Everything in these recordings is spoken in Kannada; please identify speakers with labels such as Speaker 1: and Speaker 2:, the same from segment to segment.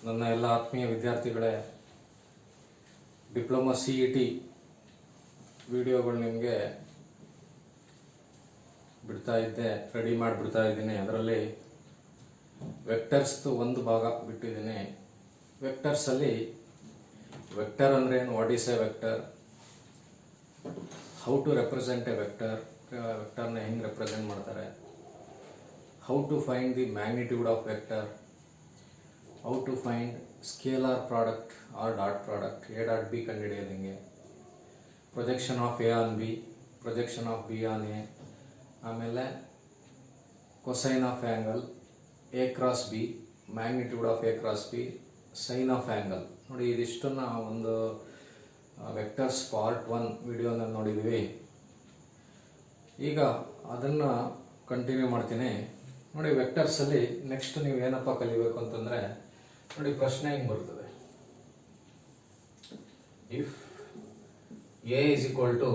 Speaker 1: ನನ್ನ ಎಲ್ಲ ಆತ್ಮೀಯ ವಿದ್ಯಾರ್ಥಿಗಳೇ, ಡಿಪ್ಲೊಮಾ CET ವಿಡಿಯೋಗಳು ನಿಮಗೆ ರೆಡಿ ಮಾಡಿಬಿಡ್ತಾ ಇದ್ದೀನಿ. ಅದರಲ್ಲಿ ವೆಕ್ಟರ್ಸ್ದು ಒಂದು ಭಾಗ ಬಿಟ್ಟಿದ್ದೀನಿ. ವೆಕ್ಟರ್ಸಲ್ಲಿ ವೆಕ್ಟರ್ ಅಂದರೆ ಏನು, what is a vector, how to represent a ವೆಕ್ಟರ್ನ ಹೆಂಗೆ ರೆಪ್ರೆಸೆಂಟ್ ಮಾಡ್ತಾರೆ, how to find the magnitude of vector, how to find scalar product or dot product, A dot B ಕಂಡುಹಿಡಿಯೋದು ಹೆಂಗೆ, projection of A on B, projection of B on A, ಆಮೇಲೆ cosine of angle A cross B, magnitude of A cross B, sine of angle. ನೋಡಿ, ಇದಿಷ್ಟನ್ನು ಒಂದು ವೆಕ್ಟರ್ಸ್ ಪಾರ್ಟ್ 1 ವಿಡಿಯೋನಲ್ಲಿ ನೋಡಿದ್ವಿ. ಈಗ ಅದನ್ನು ಕಂಟಿನ್ಯೂ ಮಾಡ್ತೀನಿ. ನೋಡಿ, ವೆಕ್ಟರ್ಸಲ್ಲಿ ನೆಕ್ಸ್ಟ್ ನೀವು ಏನಪ್ಪ ಕಲಿಬೇಕು ಅಂತಂದರೆ, ನೋಡಿ ಪ್ರಶ್ನೆ ಹೆಂಗೆ ಬರ್ತದೆ, if A is equal to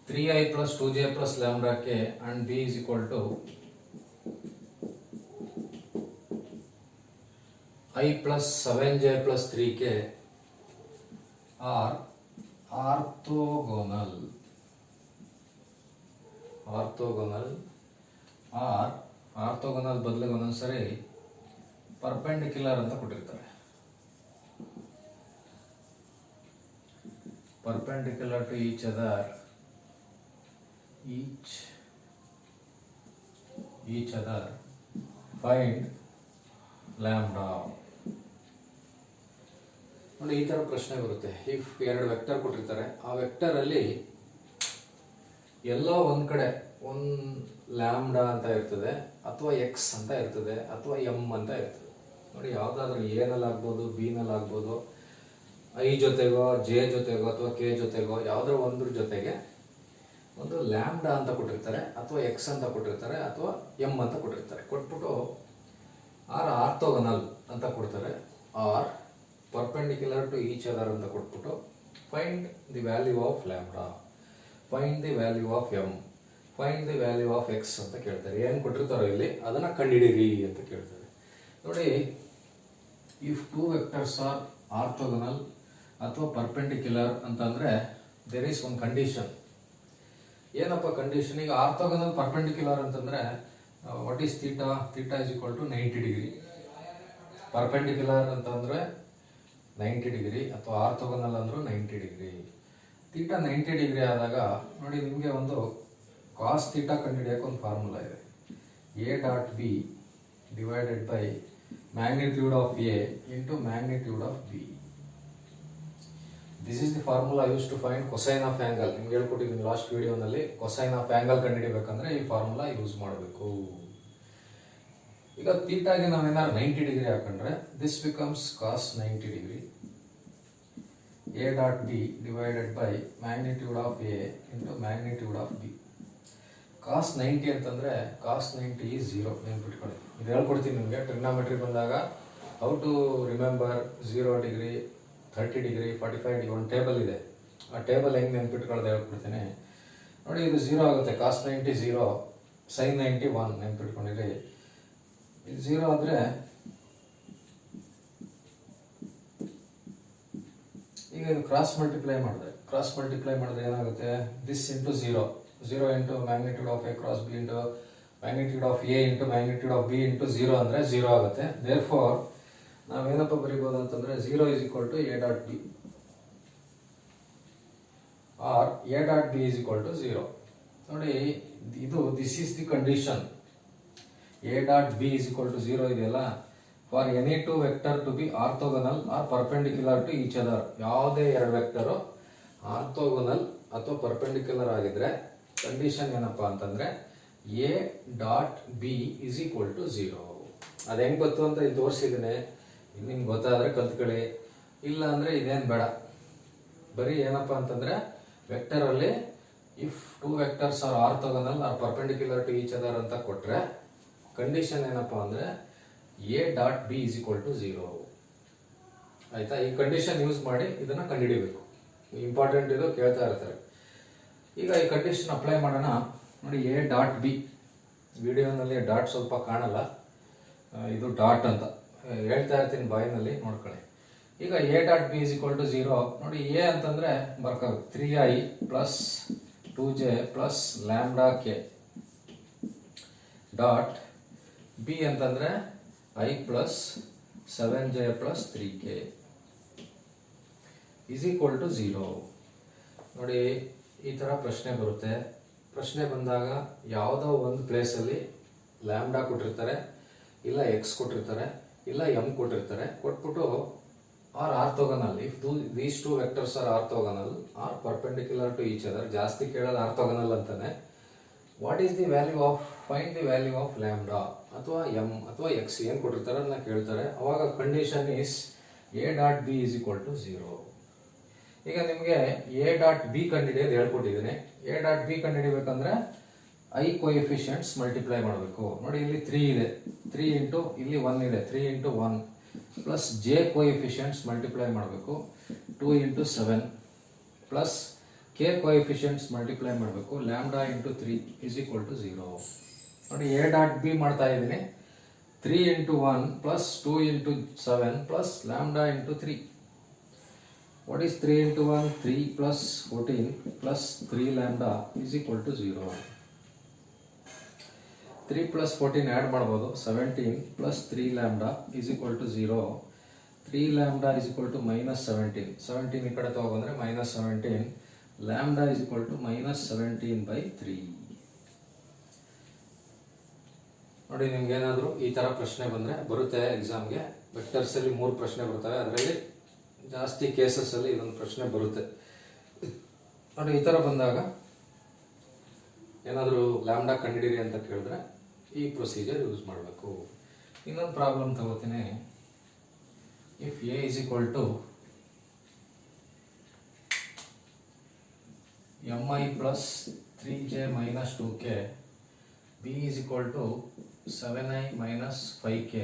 Speaker 1: three i plus 2j plus lambda k and B is equal to I plus 7j plus 3k are orthogonal orthogonal ಬದಲಿಗೆ ಒಂದೊಂದ್ಸರಿ ಪರ್ಪೆಂಡಿಕ್ಯುಲರ್ ಅಂತ ಕೊಟ್ಟಿರ್ತಾರೆ. Perpendicular to each other, find lambda. ನೋಡಿ, ಈ ಥರ ಪ್ರಶ್ನೆ ಬರುತ್ತೆ. ಇಫ್ ಎರಡು ವೆಕ್ಟರ್ ಕೊಟ್ಟಿರ್ತಾರೆ, ಆ ವೆಕ್ಟರಲ್ಲಿ ಎಲ್ಲೋ ಒಂದು ಕಡೆ ಒಂದು ಲ್ಯಾಂಬ್ಡಾ ಅಂತ ಇರ್ತದೆ, ಅಥವಾ ಎಕ್ಸ್ ಅಂತ ಇರ್ತದೆ, ಅಥವಾ ಎಮ್ ಅಂತ ಇರ್ತದೆ. ನೋಡಿ, ಯಾವುದಾದ್ರೂ ಏನಲ್ಲಾಗ್ಬೋದು, ಬಿನಲ್ಲಾಗ್ಬೋದು, ಐ ಜೊತೆಗೋ, ಜೆ ಜೊತೆಗೋ, ಅಥವಾ ಕೆ ಜೊತೆಗೋ, ಯಾವುದೋ ಒಂದ್ರ ಜೊತೆಗೆ ಒಂದು ಲ್ಯಾಂಬ್ಡಾ ಅಂತ ಕೊಟ್ಟಿರ್ತಾರೆ, ಅಥವಾ ಎಕ್ಸ್ ಅಂತ ಕೊಟ್ಟಿರ್ತಾರೆ, ಅಥವಾ ಎಮ್ ಅಂತ ಕೊಟ್ಟಿರ್ತಾರೆ. ಕೊಟ್ಬಿಟ್ಟು ಆರ್ ಆರ್ಥೋಗೋನಲ್ ಅಂತ ಕೊಡ್ತಾರೆ, or perpendicular to each other ಅಂತ ಕೊಟ್ಬಿಟ್ಟು find the value of lambda, find the value of M, find the value of X ಅಂತ ಕೇಳ್ತಾರೆ. ಏನು ಕೊಟ್ಟಿರ್ತಾರೋ ಇಲ್ಲಿ ಅದನ್ನು ಕಂಡುಹಿಡಿಯಿರಿ ಅಂತ ಕೇಳ್ತಾರೆ. ನೋಡಿ, if two vectors are orthogonal ಅಥವಾ ಪರ್ಪೆಂಡಿಕ್ಯುಲರ್ ಅಂತಂದರೆ ದೇರ್ ಈಸ್ ಒನ್ ಕಂಡೀಷನ್. ಏನಪ್ಪ ಕಂಡೀಷನ್? ಈಗ ಆರ್ಥೋಗೋನಲ್ ಪರ್ಪೆಂಡಿಕ್ಯುಲರ್ ಅಂತಂದರೆ what is theta? Theta is equal to 90 degree. Perpendicular ಅಂತಂದರೆ 90 ಡಿಗ್ರಿ, ಅಥವಾ ಆರ್ಥೋಗೋನಲ್ ಅಂದರೂ 90 ಡಿಗ್ರಿ. ಥೀಟಾ 90 ಡಿಗ್ರಿ ಆದಾಗ ನೋಡಿ, ನಿಮಗೆ ಒಂದು ಕಾಸ್ ಥೀಟಾ ಕಂಡುಹಿಡಿಯೋಕೆ ಒಂದು ಫಾರ್ಮುಲಾ ಇದೆ. A dot B divided by magnitude of A into magnitude of B. This is the formula use to find cosine of angle. ನಿಮ್ಗೆ ಹೇಳ್ಕೊಟ್ಟಿದ್ದೀನಿ ಲಾಸ್ಟ್ ವಿಡಿಯೋನಲ್ಲಿ. ಕೊಸೈನ್ ಆಫ್ ಆ್ಯಂಗಲ್ ಕಂಡುಹಿಡಿಬೇಕಂದ್ರೆ ಈ ಫಾರ್ಮುಲಾ ಯೂಸ್ ಮಾಡಬೇಕು. ಈಗ ಥೀಟಾಗೆ ನಾವೇನಾದ್ರು 90 ಡಿಗ್ರಿ ಹಾಕೊಂಡ್ರೆ this becomes cos 90 degree. A dot B divided by magnitude of A into magnitude of B. Cos 90 ಅಂತಂದರೆ ಕಾಸ್ 90 ಈಸ್ 0. ನೆನ್ಪಿಟ್ಕೊಳ್ಳಿ, ಇದು ಹೇಳ್ಕೊಡ್ತೀನಿ ನಿಮಗೆ. ಟ್ರಿಗ್ನಾಮೆಟ್ರಿ ಬಂದಾಗ how to remember 0 degree, 30 degree, 45 degree ಒಂದು ಟೇಬಲ್ ಇದೆ. ಆ ಟೇಬಲ್ ಹೆಂಗೆ ನೆನ್ಪಿಟ್ಕೊಳ್ಳೋದು ಹೇಳ್ಕೊಡ್ತೀನಿ. ನೋಡಿ, ಇದು 0 ಆಗುತ್ತೆ. ಕಾಸ್ 90 0, ಸೈನ್ 90 1. ನೆನ್ಪಿಟ್ಕೊಂಡಿರಿ. ಇದು 0 ಆದರೆ ಈಗ ಇದು ಕ್ರಾಸ್ ಮಲ್ಟಿಪ್ಲೈ ಮಾಡಿದ್ರೆ ಏನಾಗುತ್ತೆ? This into 0 into magnitude of A cross B into magnitude of A into magnitude of B into 0 ಅಂದರೆ 0 ಆಗುತ್ತೆ. ದೇರ್ ಫಾರ್ ನಾವೇನಪ್ಪ ಬರೀಬೋದು ಅಂತಂದರೆ 0 is equal to A dot B or A dot B is equal to 0. ನೋಡಿ, this is the condition. A dot B is equal to 0 ಇದೆಯಲ್ಲ, for any two vector to be orthogonal or perpendicular to each other. ಯಾವುದೇ ಎರಡು ವೆಕ್ಟರು ಆರ್ಥೋಗೋನಲ್ ಅಥವಾ ಪರ್ಪೆಂಡಿಕ್ಯುಲರ್ ಆಗಿದ್ರೆ ಕಂಡೀಷನ್ ಏನಪ್ಪ ಅಂತಂದರೆ A dot B is equal to 0. ಅದು ಹೆಂಗೆ ಗೊತ್ತು ಅಂತ ಇದು ತೋರಿಸಿದ್ದೀನಿ. ನಿಮ್ಗೆ ಗೊತ್ತಾದರೆ ಕಲ್ತ್ಕೊಳ್ಳಿ, ಇಲ್ಲ ಅಂದರೆ ಇದೇನು ಬೇಡ. ಬರೀ ಏನಪ್ಪ ಅಂತಂದರೆ ವೆಕ್ಟರಲ್ಲಿ if two vectors are orthogonal or perpendicular to each other ಅಂತ ಕೊಟ್ಟರೆ ಕಂಡೀಷನ್ ಏನಪ್ಪ ಅಂದರೆ A dot B is equal to 0. ಆಯಿತಾ? ಈ ಕಂಡೀಷನ್ ಯೂಸ್ ಮಾಡಿ ಇದನ್ನು ಕಂಡುಹಿಡಿಬೇಕು. ಇಂಪಾರ್ಟೆಂಟ್ ಇದು, ಕೇಳ್ತಾ ಇರ್ತಾರೆ. ಈಗ ಈ ಕಂಡೀಷನ್ ಅಪ್ಲೈ ಮಾಡೋಣ. ನೋಡಿ, ಎ ಡಾಟ್ ಬಿ ವಿಡಿಯೋನಲ್ಲಿ ಡಾಟ್ ಸ್ವಲ್ಪ ಕಾಣಲ್ಲ, ಇದು ಡಾಟ್ ಅಂತ ಹೇಳ್ತಾ ಇರ್ತೀನಿ ಬಾಯಿನಲ್ಲಿ, ನೋಡ್ಕೊಳ್ಳಿ. ಈಗ A dot B is equal to 0 ನೋಡಿ. ಎ ಅಂತಂದರೆ ಬರ್ಕೋಬೇಕು 3i plus 2j plus lambda K dot B ಅಂತಂದರೆ i plus 7j plus 3k is equal to 0. ನೋಡಿ ಈ ಥರ ಪ್ರಶ್ನೆ ಬರುತ್ತೆ. ಪ್ರಶ್ನೆ ಬಂದಾಗ ಯಾವುದೋ ಒಂದು ಪ್ಲೇಸಲ್ಲಿ ಲ್ಯಾಂಬ್ಡಾ ಕೊಟ್ಟಿರ್ತಾರೆ, ಇಲ್ಲ ಎಕ್ಸ್ ಕೊಟ್ಟಿರ್ತಾರೆ, ಇಲ್ಲ ಎಮ್ ಕೊಟ್ಟಿರ್ತಾರೆ. ಕೊಟ್ಬಿಟ್ಟು are orthogonal, if these two vectors are orthogonal or perpendicular to each other, ಜಾಸ್ತಿ ಕೇಳೋದು ಆರ್ಥೋಗನಲ್ ಅಂತಾನೆ. What is the value of, find the value of lambda ಅಥವಾ ಎಮ್ ಅಥವಾ ಎಕ್ಸ್ ಏನು ಕೊಟ್ಟಿರ್ತಾರೆ ಅದನ್ನ ಕೇಳ್ತಾರೆ. ಅವಾಗ condition is A dot B is equal to 0. ಈಗ ನಿಮಗೆ ಎ ಡಾಟ್ ಬಿ ಕಂಡುಹಿಡಿಯೋದು ಹೇಳ್ಕೊಟ್ಟಿದ್ದೀನಿ. ಎ ಡಾಟ್ ಬಿ ಕಂಡುಹಿಡಿಬೇಕಂದ್ರೆ ಐ ಕೋಎಫಿಷಿಯಂಟ್ಸ್ ಮಲ್ಟಿಪ್ಲೈ ಮಾಡಬೇಕು. ನೋಡಿ ಇಲ್ಲಿ 3 ಇದೆ, 3 ಇಂಟು ಇಲ್ಲಿ 1 ಇದೆ, 3 into 1 plus J coefficients multiply ಮಾಡಬೇಕು 2 into 7 plus K coefficients multiply ಮಾಡಬೇಕು lambda into 3 is equal to 0. ನೋಡಿ ಎ ಡಾಟ್ ಬಿ ಮಾಡ್ತಾ ಇದ್ದೀನಿ. 3 into 1 plus 2 into 7 plus lambda into 3. What is 3 into 1? 3 plus 14 plus 3 lambda is equal to 0. 3 plus 14 add ಮಾಡ್ಬೋದು, 17 plus 3 lambda is equal to 0. 3 lambda is equal to minus 17. 17 ಈ ಕಡೆ ತಗೊಬಂದರೆ minus 17. Lambda is equal to minus 17/3. ನೋಡಿ ನಿಮ್ಗೆ ಏನಾದರೂ ಈ ಥರ ಪ್ರಶ್ನೆ ಬಂದರೆ ಬರುತ್ತೆ ಎಕ್ಸಾಮ್ಗೆ. ವೆಕ್ಟರ್ಸಲ್ಲಿ 3 ಪ್ರಶ್ನೆ ಬರ್ತವೆ, ಅದರಲ್ಲಿ ಜಾಸ್ತಿ ಕೇಸಸ್ಸಲ್ಲಿ ಇದೊಂದು ಪ್ರಶ್ನೆ ಬರುತ್ತೆ. ನೋಡಿ ಈ ಥರ ಬಂದಾಗ ಏನಾದರೂ ಲ್ಯಾಂಬ್ಡಾ ಕಂಡುಹಿಡಿಯಿರಿ ಅಂತ ಕೇಳಿದ್ರೆ ಈ ಪ್ರೊಸೀಜರ್ ಯೂಸ್ ಮಾಡಬೇಕು. ಇನ್ನೊಂದು ಪ್ರಾಬ್ಲಮ್ ತಗೋತೀನಿ. If A is equal to mi plus 3j minus 2k, b is equal to 7i minus 5k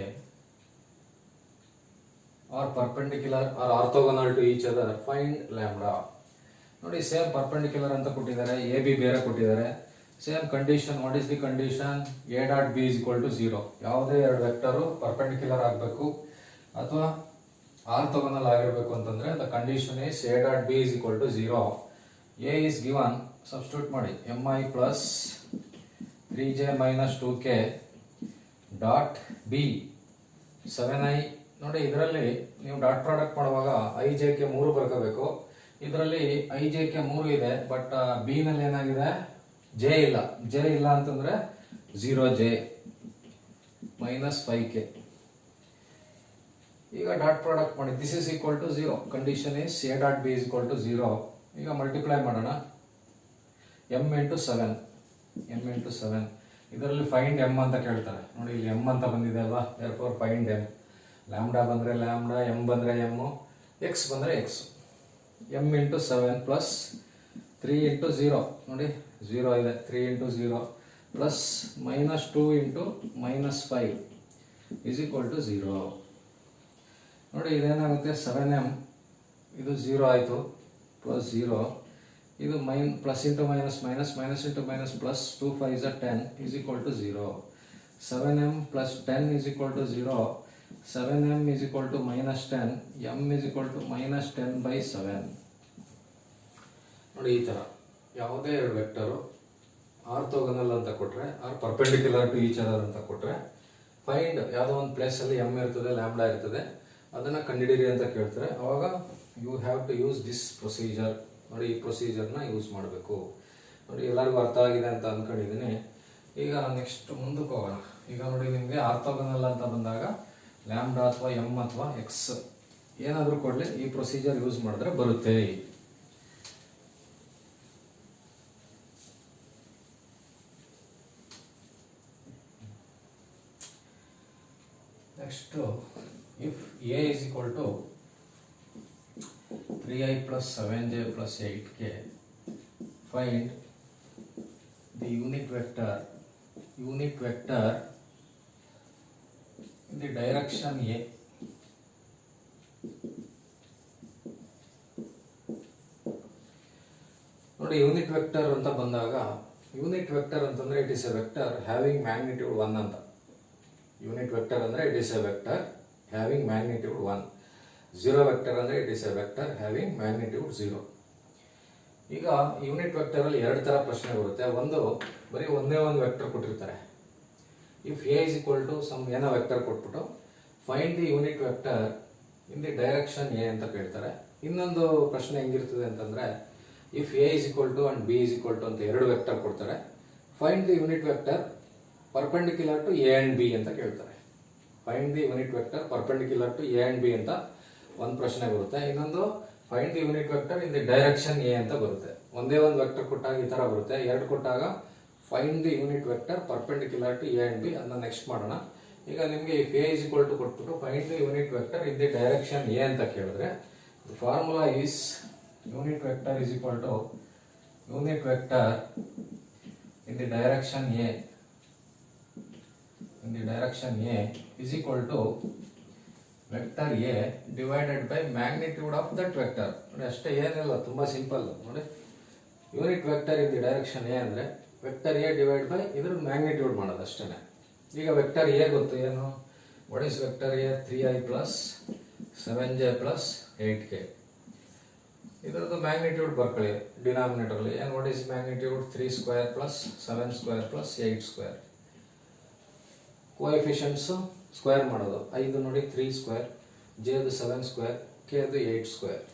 Speaker 1: are perpendicular or orthogonal to each other, find lambda. ನೋಡಿ ಸೇಮ್ ಪರ್ಪೆಂಡಿಕ್ಯುಲರ್ ಅಂತ ಕೊಟ್ಟಿದ್ದಾರೆ, ಎ ಬಿ ಬೇರೆ ಕೊಟ್ಟಿದ್ದಾರೆ. Same condition. What is the condition? A dot B is equal to 0. ಯಾವುದೇ ಎರಡು ವೆಕ್ಟರು ಪರ್ಪೆಂಡಿಕ್ಯುಲರ್ ಆಗಬೇಕು ಅಥವಾ ಆರ್ಥೋಗೋನಲ್ ಆಗಿರಬೇಕು ಅಂತಂದ್ರೆ the condition is A dot B is equal to 0. A is given, substitute ಮಾಡಿ, mi plus 3j minus 2k dot B 7i. ನೋಡಿ ಇದರಲ್ಲಿ ನೀವು ಡಾಟ್ ಪ್ರಾಡಕ್ಟ್ ಮಾಡುವಾಗ ಐ ಜೆ ಕೆ 3 ಬರ್ಕೋಬೇಕು. ಇದರಲ್ಲಿ ಐ ಜೆ ಕೆ 3 ಇದೆ, ಬಟ್ ಬಿ ನಲ್ಲಿ ಏನಾಗಿದೆ? ಜೆ ಇಲ್ಲ. ಜೆ ಇಲ್ಲ ಅಂತಂದ್ರೆ 0j ಮೈನಸ್ 5k. ಈಗ ಡಾಟ್ ಪ್ರಾಡಕ್ಟ್ ಮಾಡಿ, this is equal to 0. Condition is A dot B is equal to 0. ಈಗ ಮಲ್ಟಿಪ್ಲೈ ಮಾಡೋಣ. m into 7, m into 7. ಇದರಲ್ಲಿ ಫೈಂಡ್ m ಅಂತ ಕೇಳ್ತಾರೆ. ನೋಡಿ ಇಲ್ಲಿ m ಅಂತ ಬಂದಿದೆ ಅಲ್ವಾ, ದೇರ್ಫೋರ್ ಫೈಂಡ್ m. ಲ್ಯಾಂಬ್ಡಾ ಬಂದರೆ ಲ್ಯಾಂಬ್ಡಾ, m ಬಂದರೆ m, x ಬಂದರೆ x. m into 7 plus 3 into 0. ನೋಡಿ 0 ಇದೆ, 3 into 0 plus minus 2 into minus 5 is equal to 0. ನೋಡಿ ಇದೇನಾಗುತ್ತೆ? 7m ಇದು 0 ಆಯಿತು, ಪ್ಲಸ್ 0. ಇದು plus into minus minus, minus into minus plus 2 5 is 10 is equal to 0. 7m plus 10 is equal to 0. 7m is equal to minus 10. m is equal to minus 10/7. ನೋಡಿ ಈ ಥರ ಯಾವುದೇ ಎರಡು ವೆಕ್ಟರು ಆರ್ಥೋಗೋನಲ್ ಅಂತ ಕೊಟ್ಟರೆ or perpendicular to each other ಅಂತ ಕೊಟ್ಟರೆ ಫೈಂಡ್ ಯಾವುದೋ ಒಂದು ಪ್ಲೇಸಲ್ಲಿ m ಇರ್ತದೆ, ಲ್ಯಾಂಬ್ಡಾ ಇರ್ತದೆ, ಅದನ್ನು ಕಂಡುಹಿಡಿಯಿರಿ ಅಂತ ಕೇಳ್ತಾರೆ. ಅವಾಗ you have to use this procedure. ನೋಡಿ ಈ ಪ್ರೊಸೀಜರ್ನ ಯೂಸ್ ಮಾಡಬೇಕು. ನೋಡಿ ಎಲ್ಲರಿಗೂ ಅರ್ಥ ಆಗಿದೆ ಅಂತ ಅಂದ್ಕೊಂಡಿದ್ದೀನಿ. ಈಗ ನೆಕ್ಸ್ಟ್ ಮುಂದಕ್ಕೆ ಹೋಗೋಣ. ಈಗ ನೋಡಿ ನಿಮಗೆ ಆರ್ಥೋಗೋನಲ್ ಅಂತ ಬಂದಾಗ ಲ್ಯಾಂಬ್ಡಾ ಅಥವಾ ಎಮ್ ಅಥವಾ ಎಕ್ಸ್ ಏನಾದರೂ ಕೊಡಲಿ ಈ ಪ್ರೊಸೀಜರ್ ಯೂಸ್ ಮಾಡಿದ್ರೆ ಬರುತ್ತೆ. Next, if A is equal to 3i plus 7j plus 8k, find the unit vector in the direction A. ನೋಡಿ ಯೂನಿಟ್ ವೆಕ್ಟರ್ ಅಂತ ಬಂದಾಗ ಯೂನಿಟ್ ವೆಕ್ಟರ್ ಅಂತಂದರೆ it is a vector having magnitude 1 ಅಂತ. ಯೂನಿಟ್ ವೆಕ್ಟರ್ ಅಂದರೆ it is a vector having magnitude 1. Zero vector ಅಂದರೆ it is a vector having magnitude 0. ಈಗ ಯೂನಿಟ್ ವೆಕ್ಟರಲ್ಲಿ ಎರಡು ಥರ ಪ್ರಶ್ನೆ ಬರುತ್ತೆ. ಒಂದು ಬರೀ ಒಂದೇ ಒಂದು ವೆಕ್ಟರ್ ಕೊಟ್ಟಿರ್ತಾರೆ. If A is equal to some ಏನೋ ವೆಕ್ಟರ್ ಕೊಟ್ಬಿಟ್ಟು find the unit vector in the direction A ಅಂತ ಕೇಳ್ತಾರೆ. ಇನ್ನೊಂದು ಪ್ರಶ್ನೆ ಹೆಂಗಿರ್ತದೆ ಅಂತಂದರೆ if A is equal to and B is equal to ಅಂತ ಎರಡು ವೆಕ್ಟರ್ ಕೊಡ್ತಾರೆ. Find the unit vector perpendicular to A and B ಅಂತ ಕೇಳ್ತಾರೆ. Find the unit vector perpendicular to A and B ಅಂತ ಒಂದು ಪ್ರಶ್ನೆ ಬರುತ್ತೆ. ಇನ್ನೊಂದು find the unit vector in the direction A ಅಂತ ಬರುತ್ತೆ. ಒಂದೇ ಒಂದು ವೆಕ್ಟರ್ ಕೊಟ್ಟಾಗ ಈ ಥರ ಬರುತ್ತೆ. ಎರಡು ಕೊಟ್ಟಾಗ find the unit vector perpendicular to A and B. ಅದನ್ನ ನೆಕ್ಸ್ಟ್ ಮಾಡೋಣ. ಈಗ ನಿಮಗೆ if A is equal to ಕೊಟ್ಬಿಟ್ಟು find the unit vector in the direction A ಅಂತ ಕೇಳಿದ್ರೆ the formula is unit vector is equal to unit vector in the direction A is equal to vector A divided by magnitude of that vector. ನೋಡಿ ಅಷ್ಟೇ, ಏನಿಲ್ಲ, ತುಂಬಾ ಸಿಂಪಲ್. ನೋಡಿ unit vector in the direction A ಅಂದರೆ ವೆಕ್ಟರ್ ಎ ಡಿವೈಡ್ ಬೈ ಇದ್ರ ಮ್ಯಾಗ್ನಿಟ್ಯೂಡ್ ಮಾಡೋದು ಅಷ್ಟೇ. ಈಗ ವೆಕ್ಟರ್ ಎ ಗೊತ್ತು ಏನು, what is vector A? 3i plus 7j plus 8k. ಇದರದ್ದು ಮ್ಯಾಗ್ನಿಟ್ಯೂಡ್ ಬರ್ಕೊಳ್ಳಿ ಡಿನಾಮಿನೇಟರ್ಲಿ. ಏನು what is magnitude? 3 square plus 7 square plus 8 square. Coefficients square ಮಾಡೋದು. 5 ನೋಡಿ 3 ಸ್ಕ್ವೇರ್, ಜೆದು 7 ಸ್ಕ್ವೇರ್, ಕೆದು 8 square.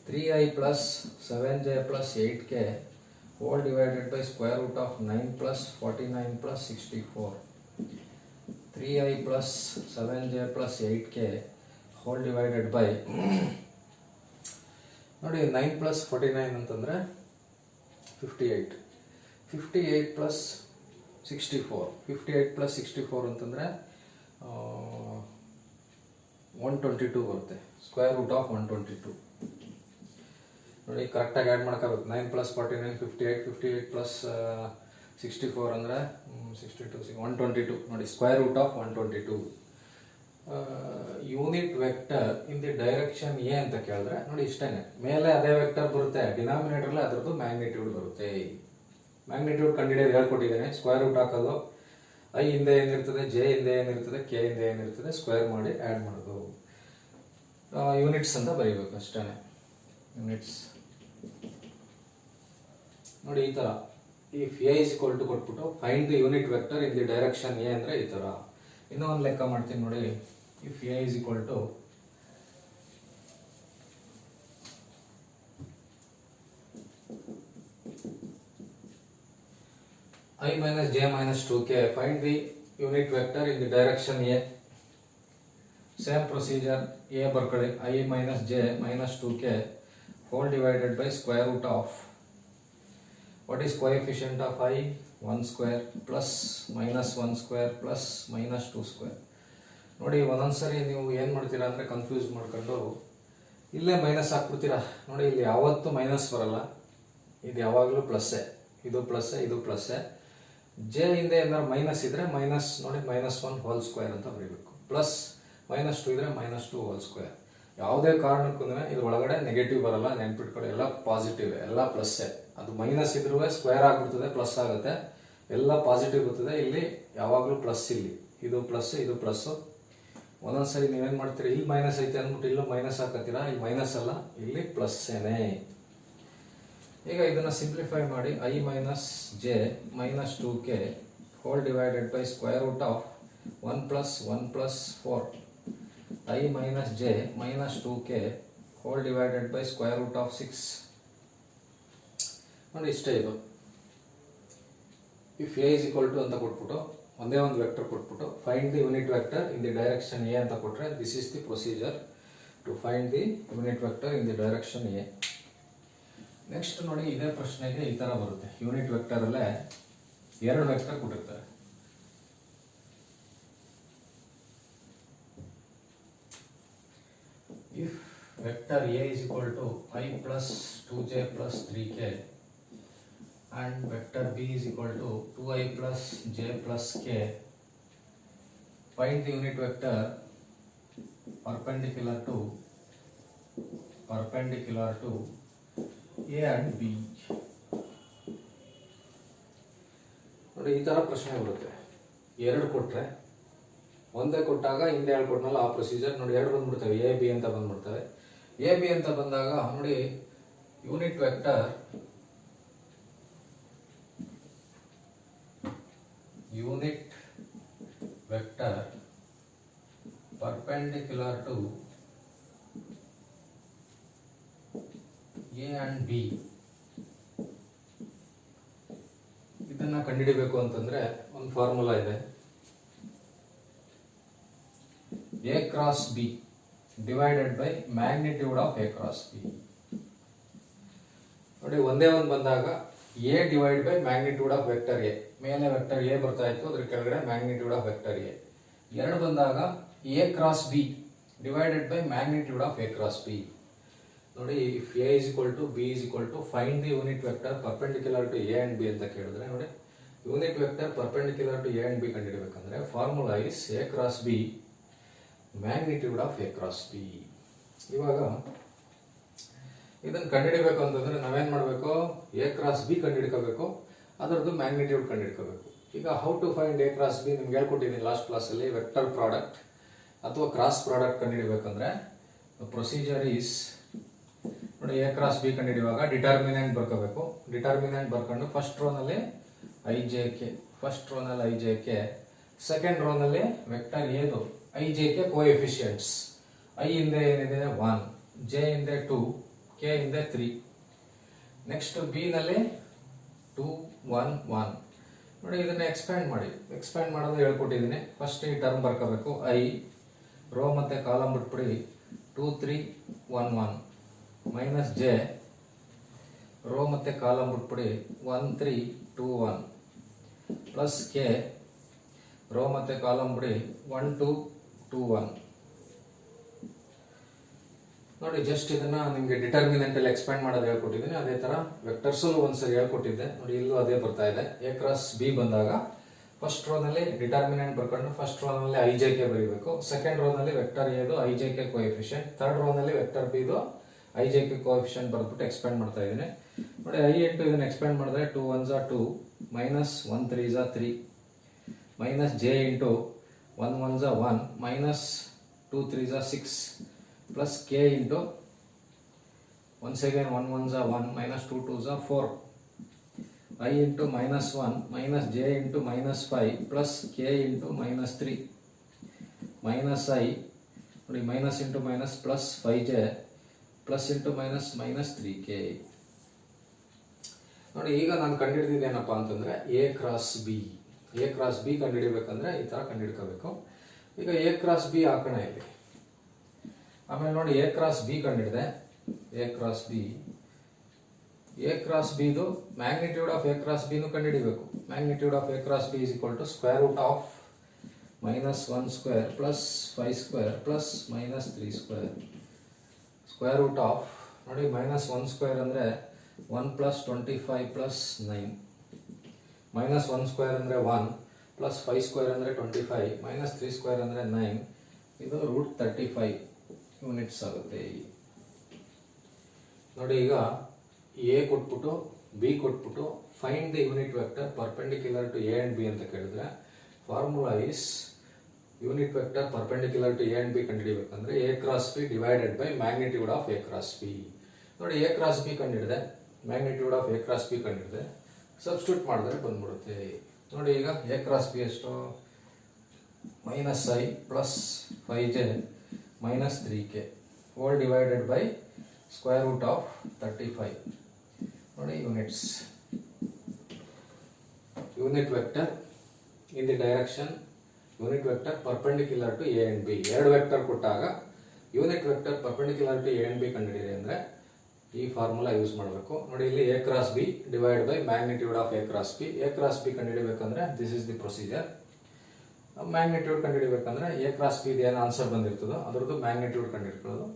Speaker 1: 3i plus 7j plus 8k whole divided by square root of 9 plus 49 plus 64. 3i plus 7j plus 8k whole divided by ನೋಡಿ 9 ಪ್ಲಸ್ 49 ಅಂತಂದರೆ 58. 58 ಪ್ಲಸ್ 64. 58 ಪ್ಲಸ್ 64 ಅಂತಂದರೆ 122 ಬರುತ್ತೆ. Square root of 122. ನೋಡಿ ಕರೆಕ್ಟಾಗಿ ಆ್ಯಡ್ ಮಾಡೋಕ್ಕಾಗುತ್ತೆ. 9 ಪ್ಲಸ್ 49 58. 58 ಪ್ಲಸ್ 64 ಅಂದರೆ 62 122. ನೋಡಿ square root of 122. Unit vector in the direction A ಅಂತ ಕೇಳಿದ್ರೆ ನೋಡಿ ಇಷ್ಟೇ. ಮೇಲೆ ಅದೇ ವೆಕ್ಟರ್ ಬರುತ್ತೆ, ಡಿನಾಮಿನೇಟರ್ಲಿ ಅದರದ್ದು ಮ್ಯಾಗ್ನಿಟ್ಯೂಡ್ ಬರುತ್ತೆ. ಮ್ಯಾಗ್ನಿಟ್ಯೂಡ್ ಕಂಡುಹಿಡಿಯೋದು ಹೇಳ್ಕೊಟ್ಟಿದ್ದೇನೆ. ಸ್ಕ್ವೇರ್ ರೂಟ್ ಹಾಕೋದು, ಐ ಹಿಂದೆ ಏನಿರ್ತದೆ, ಜೆ ಹಿಂದೆ ಏನಿರ್ತದೆ, ಕೆ ಹಿಂದೆ ಏನಿರ್ತದೆ, ಸ್ಕ್ವೇರ್ ಮಾಡಿ ಆ್ಯಡ್ ಮಾಡೋದು. ಯೂನಿಟ್ಸ್ ಅಂತ ಬರೀಬೇಕು ಅಷ್ಟೇ. ಯೂನಿಟ್ಸ್ ನೋಡಿ ಈ ಥರ. If A is equal to ಕೊಟ್ಬಿಟ್ಟು find the unit vector in the direction A ಅಂದರೆ ಈ ಥರ. ಇನ್ನೂ ಒಂದು ಲೆಕ್ಕ ಮಾಡ್ತೀನಿ ನೋಡಿ. If A is equal to I minus j minus 2k, find the unit vector in the direction A. Same procedure, A ಬರ್ಕೊಳ್ಳಿ. I minus j minus 2k whole divided by square root of what is coefficient of I? 1 square plus minus 1 square plus minus 2 square. ನೋಡಿ ಒಂದೊಂದ್ಸರಿ ನೀವು ಏನು ಮಾಡ್ತೀರಾ ಅಂದರೆ ಕನ್ಫ್ಯೂಸ್ ಮಾಡ್ಕೊಂಡು ಇಲ್ಲೇ ಮೈನಸ್ ಹಾಕ್ಬಿಡ್ತೀರಾ. ನೋಡಿ ಇಲ್ಲಿ ಯಾವತ್ತೂ ಮೈನಸ್ ಬರಲ್ಲ, ಇದು ಯಾವಾಗಲೂ ಪ್ಲಸ್ಸೇ. ಇದು ಪ್ಲಸ್ಸೇ, ಇದು ಪ್ಲಸ್ಸೇ. ಜೆ ಹಿಂದೆ ಏನಾದ್ರು ಮೈನಸ್ ಇದ್ರೆ ಮೈನಸ್ ನೋಡಿ -1 ಹೋಲ್ ಸ್ಕ್ವೇರ್ ಅಂತ ಬರೀಬೇಕು. ಪ್ಲಸ್ -2 ಇದ್ರೆ -2 ಹೋಲ್ ಸ್ಕ್ವೇರ್. ಯಾವುದೇ ಕಾರಣಕ್ಕೂ ಇದು ಒಳಗಡೆ ನೆಗೆಟಿವ್ ಬರಲ್ಲ, ನೆನ್ಪಿಟ್ಕೊಳ್ಳಿ. ಎಲ್ಲ ಪಾಸಿಟಿವ್, ಎಲ್ಲ ಪ್ಲಸ್ಸೇ. ಅದು ಮೈನಸ್ ಇದ್ರೂ ಸ್ಕ್ವೇರ್ ಆಗಿಬಿಡ್ತದೆ, ಪ್ಲಸ್ ಆಗುತ್ತೆ. ಎಲ್ಲ ಪಾಸಿಟಿವ್ ಬರ್ತದೆ. ಇಲ್ಲಿ ಯಾವಾಗಲೂ ಪ್ಲಸ್. ಇಲ್ಲಿ ಇದು ಪ್ಲಸ್, ಇದು ಪ್ಲಸ್ಸು. ಒಂದೊಂದ್ಸರಿ ನೀವೇನು ಮಾಡ್ತೀರಿ, ಇಲ್ಲಿ ಮೈನಸ್ ಐತೆ ಅಂದ್ಬಿಟ್ಟು ಇಲ್ಲೂ ಮೈನಸ್ ಹಾಕತ್ತೀರಾ. ಇಲ್ಲಿ ಮೈನಸ್ ಅಲ್ಲ, ಇಲ್ಲಿ ಪ್ಲಸ್ಸೇನೆ. ಈಗ ಇದನ್ನು ಸಿಂಪ್ಲಿಫೈ ಮಾಡಿ. I minus j minus 2k whole divided by square root of 1 plus 1 plus 4. I minus j minus 2k whole divided by square root of 6. ನೋಡಿ ಇಷ್ಟೇ ಇದು. If A is equal to ಅಂತ ಕೊಟ್ಬಿಟ್ಟು ಒಂದೇ ಒಂದು ವೆಕ್ಟರ್ ಕೊಟ್ಬಿಟ್ಟು find the unit vector in the direction A ಅಂತ ಕೊಟ್ಟರೆ this is the procedure to find the unit vector in the direction A. Next ನೋಡಿ ಇದೇ ಪ್ರಶ್ನೆಗೆ ಈ ಥರ ಬರುತ್ತೆ. ಯೂನಿಟ್ ವೆಕ್ಟರಲ್ಲೇ ಎರಡು ವೆಕ್ಟರ್ ಕೊಟ್ಟಿರ್ತಾರೆ. If vector A is equal to I plus 2j plus 3k and vector b is equal to 2i plus j plus k, find the unit vector perpendicular to A and B. ನೋಡಿ ಈ ಥರ ಪ್ರಶ್ನೆ ಬರುತ್ತೆ. 2 ಕೊಟ್ಟರೆ, ಒಂದೇ ಕೊಟ್ಟಾಗ ಹಿಂದೆ ಹೇಳ್ಕೊಟ್ನಲ್ಲ ಆ ಪ್ರೊಸೀಜರ್ ನೋಡಿ 2 ಬಂದ್ಬಿಡ್ತವೆ, ಎ ಬಿ ಅಂತ ಬಂದ್ಬಿಡ್ತವೆ. ಎ ಬಿ ಅಂತ ಬಂದಾಗ ನೋಡಿ unit vector perpendicular to A and B ಇದನ್ನ ಕಂಡುಹಿಡಿಬೇಕು ಅಂತಂದ್ರೆ ಒಂದು ಫಾರ್ಮುಲಾ ಇದೆ. A cross B divided by magnitude of A cross B. ನೋಡಿ ಒಂದೇ ಒಂದು ಬಂದಾಗ A divided by magnitude of vector A, ಮೇಲೆ ವೆಕ್ಟರ್ A ಬರ್ತಾ ಇತ್ತು, ಅದ್ರ ಕೆಳಗಡೆ magnitude of vector A. 2 ಬಂದಾಗ A cross B divided by magnitude of A cross B. ನೋಡಿ if A is equal to B is equal to find the unit vector perpendicular to A and B ಅಂತ ಕೇಳಿದ್ರೆ ನೋಡಿ unit vector perpendicular to A and B ಕಂಡುಹಿಡಿಯಬೇಕಂದ್ರೆ formula is A cross B magnitude of A cross B. ಇವಾಗ ಇದನ್ನು ಕಂಡುಹಿಡಿಯಬೇಕು ಅಂತಂದ್ರೆ ನಾವೇನು ಮಾಡಬೇಕು, A cross B ಕಂಡುಹಿಡ್ಕೋಬೇಕು, ಅದರದ್ದು ಮ್ಯಾಗ್ನಿಟ್ಯೂಡ್ ಕಂಡುಹಿಡ್ಕೋಬೇಕು. ಈಗ how to find A cross B ನಿಮ್ಗೆ ಹೇಳ್ಕೊಟ್ಟಿದ್ದೀನಿ ಲಾಸ್ಟ್ ಕ್ಲಾಸಲ್ಲಿ. ವೆಕ್ಟರ್ ಪ್ರಾಡಕ್ಟ್ ಅಥವಾ ಕ್ರಾಸ್ ಪ್ರಾಡಕ್ಟ್ ಕಂಡುಹಿಡಿಯಬೇಕಂದ್ರೆ ಪ್ರೊಸೀಜರ್ ಈಸ್ ನೋಡಿ A cross B ಕಂಡುಹಿಡಿಯುವಾಗ ಡಿಟರ್ಮಿನೆಂಟ್ ಬರ್ಕೋಬೇಕು. ಡಿಟರ್ಮಿನೆಂಟ್ ಬರ್ಕೊಂಡು ಫಸ್ಟ್ ರೋನಲ್ಲಿ IJK, ಫಸ್ಟ್ ರೋನಲ್ಲಿ IJK, ಸೆಕೆಂಡ್ ರೋನಲ್ಲಿ ವೆಕ್ಟರ್ ಏದು IJK ಕೋಎಫಿಷಿಯಂಟ್ಸ್. I ಹಿಂದೆ ಏನಿದೆ 1, J ಹಿಂದೆ 2, K ಹಿಂದೆ 3. ನೆಕ್ಸ್ಟ್ B ನಲ್ಲಿ 2, 1, 1. ನೋಡಿ ಇದನ್ನ ಎಕ್ಸ್ಪ್ಯಾಂಡ್ ಮಾಡಿ, ಎಕ್ಸ್ಪ್ಯಾಂಡ್ ಮಾಡೋದು ಹೇಳ್ಕೊಟ್ಟಿದ್ದೀನಿ. ಫಸ್ಟ್ ಈ ಟರ್ಮ್ ಬರ್ಕೋಬೇಕು, I ರೋ ಮತ್ತೆ ಕಾಲಮ್ ಬಿಟ್ಬಿಡಿ 2, 3, 1, 1 ಮೈನಸ್ J ರೋ ಮತ್ತೆ ಕಾಲಮ್ ಬಿಟ್ಬಿಡಿ 1, 3, 2, 1 ಪ್ಲಸ್ K ರೋ ಮತ್ತೆ ಕಾಲಮ್ ಬಿಡಿ 1, 2, 2, 1. ನೋಡಿ ಜಸ್ಟ್ ಇದನ್ನ ನಿಮಗೆ ಡಿಟರ್ಮಿನೆಂಟ್ ಅಲ್ಲಿ ಎಕ್ಸ್ಪ್ಯಾಂಡ್ ಮಾಡೋದು ಹೇಳ್ಕೊಟ್ಟಿದ್ದೀನಿ. ಅದೇ ತರ ವೆಕ್ಟರ್ಸ್ ಒಂದ್ಸರಿ ಹೇಳ್ಕೊಟ್ಟಿದ್ದೆ ನೋಡಿ, ಇಲ್ಲೂ ಅದೇ ಬರ್ತಾ ಇದೆ. A cross B ಬಂದಾಗ ಫಸ್ಟ್ ರೋ ನಲ್ಲಿ ಡಿಟರ್ಮಿನೆಂಟ್ ಬರ್ಕೊಂಡು ಫಸ್ಟ್ ರೋ ನಲ್ಲಿ IJK ಬರೀಬೇಕು, ಸೆಕೆಂಡ್ ರೋ ನಲ್ಲಿ ವೆಕ್ಟರ್ ಏದು IJK ಕೋಎಫಿಷಿಯಂಟ್, ಥರ್ಡ್ ರೋ ನಲ್ಲಿ ವೆಕ್ಟರ್ B ದು IJK ಕೋಎಫಿಷಿಯಂಟ್ ಬರ್ಬಿಟ್ಟು ಎಕ್ಸ್ಪ್ಯಾಂಡ್ ಮಾಡ್ತಾ ಇದ್ದೀನಿ. ನೋಡಿ I ಇಂಟು ಇದನ್ನ ಎಕ್ಸ್ಪ್ಯಾಂಡ್ ಮಾಡಿದ್ರೆ 2 1s are 2 minus 1 3s are 3 minus J into 1 1s are 1 minus 2 3s are 6 plus K into once again 1 1s are 1 minus 2 2s are 4. I into minus 1 minus J into minus 5 plus K into minus 3 minus I ನೋಡಿ minus into minus plus 5J plus into minus minus 3K. ನೋಡಿ ಈಗ ನಾನು ಕಂಡುಹಿಡಿದಿದ್ದು ಏನಪ್ಪ ಅಂತಂದ್ರೆ A cross B. A cross B ಕಂಡುಹಿಡಿಬೇಕಂದ್ರೆ ಈ ತರ ಕಂಡುಹಿಡ್ಕೋಬೇಕು. ಈಗ A cross B ಹಾಕೋಣ ಇಲ್ಲಿ. ಆಮೇಲೆ ನೋಡಿ A cross B ಕಂಡುಹಿಡಿದೆ. A cross B ದು magnitude of A cross B ನು ಕಂಡುಹಿಡಿಬೇಕು. Magnitude of A cross B is equal to square root of minus 1 square plus 5 square plus minus 3 square. Square root of ನೋಡಿ minus 1 square ಅಂದ್ರೆ 1 plus 25 plus 9 minus 1 square ಅಂದ್ರೆ 1 plus 5 square ಅಂದ್ರೆ 25 minus 3 square ಅಂದ್ರೆ 9. ಇದು root 35 ಯೂನಿಟ್ಸ್ ಆಗುತ್ತೆ. ನೋಡಿ ಈಗ A ಕೊಟ್ಬಿಟ್ಟು B ಕೊಟ್ಬಿಟ್ಟು find the unit vector perpendicular to A and B ಅಂತ ಕೇಳಿದ್ರೆ formula is unit vector perpendicular to A and B ಕಂಡುಹಿಡಿಯಬೇಕಂದ್ರೆ A cross B divided by magnitude of A cross B. ನೋಡಿ A cross B ಕಂಡುಹಿಡಿದೆ, magnitude of A cross B ಕಂಡುಹಿಡಿದೆ, ಸಬ್ಸ್ಟಿಟ್ಯೂಟ್ ಮಾಡಿದ್ರೆ ಬಂದ್ಬಿಡುತ್ತೆ. ನೋಡಿ ಈಗ A cross B ಎಷ್ಟು minus I plus 5J minus 3K whole divided by square root of 35. ನೋಡಿ units, unit vector in the direction unit vector perpendicular to A and B. 2 vector ಕೊಟ್ಟಾಗ unit vector perpendicular to A and B ಕಂಡುಹಿಡಿಯಿರಿ ಅಂದರೆ ಈ ಫಾರ್ಮುಲಾ ಯೂಸ್ ಮಾಡಬೇಕು. ನೋಡಿ ಇಲ್ಲಿ A cross B divide by magnitude of A cross B. A cross B ಕಂಡುಹಿಡಿಯಬೇಕಂದ್ರೆ this is the procedure. Magnitude ಕಂಡುಹಿಡಿಯಬೇಕಂದ್ರೆ A cross B ಏನು ಆನ್ಸರ್ ಬಂದಿರ್ತದೋ ಅದರದ್ದು ಮ್ಯಾಗ್ನಿಟ್ಯೂಡ್ ಕಂಡುಹಿಡ್ಕೊಳ್ಳೋದು.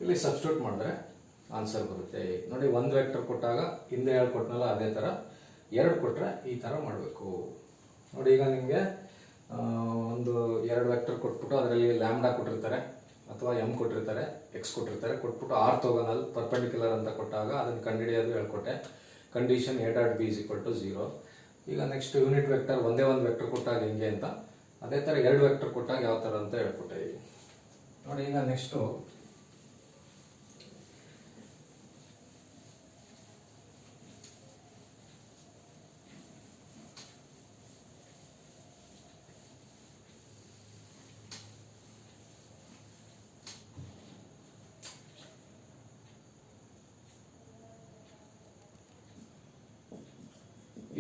Speaker 1: ಇಲ್ಲಿ ಸಬ್ಸ್ಟಿಟ್ಯೂಟ್ ಮಾಡಿದ್ರೆ ಆನ್ಸರ್ ಬರುತ್ತೆ. ನೋಡಿ ಒಂದು ವೆಕ್ಟರ್ ಕೊಟ್ಟಾಗ ಹಿಂದೆ ಹೇಳ್ಕೊಟ್ನಲ್ಲ ಅದೇ ಥರ 2 ಕೊಟ್ಟರೆ ಈ ಥರ ಮಾಡಬೇಕು. ನೋಡಿ ಈಗ ನಿಮಗೆ ಒಂದು 2 ವೆಕ್ಟರ್ ಕೊಟ್ಬಿಟ್ಟು ಅದರಲ್ಲಿ ಲ್ಯಾಂಬ್ಡಾ ಕೊಟ್ಟಿರ್ತಾರೆ ಅಥವಾ M ಕೊಟ್ಟಿರ್ತಾರೆ, X ಕೊಟ್ಟಿರ್ತಾರೆ, ಕೊಟ್ಬಿಟ್ಟು ಆರ್ಥೋಗೋನಲ್ ಪರ್ಪೆಂಡಿಕ್ಯುಲರ್ ಅಂತ ಕೊಟ್ಟಾಗ ಅದನ್ನು ಕಂಡುಹಿಡಿಯೋದು ಹೇಳ್ಕೊಟ್ಟೆ. Condition A dot B is equal to 0. ಈಗ ನೆಕ್ಸ್ಟ್ ಯೂನಿಟ್ ವೆಕ್ಟರ್ ಒಂದೇ ಒಂದು ವೆಕ್ಟರ್ ಕೊಟ್ಟಾಗ ಹೆಂಗೆ ಅಂತ, ಅದೇ ಥರ 2 ವೆಕ್ಟರ್ ಕೊಟ್ಟಾಗ ಯಾವ ಥರ ಅಂತ ಹೇಳ್ಕೊಟ್ಟೆ ಈಗ ನೋಡಿ. ಈಗ next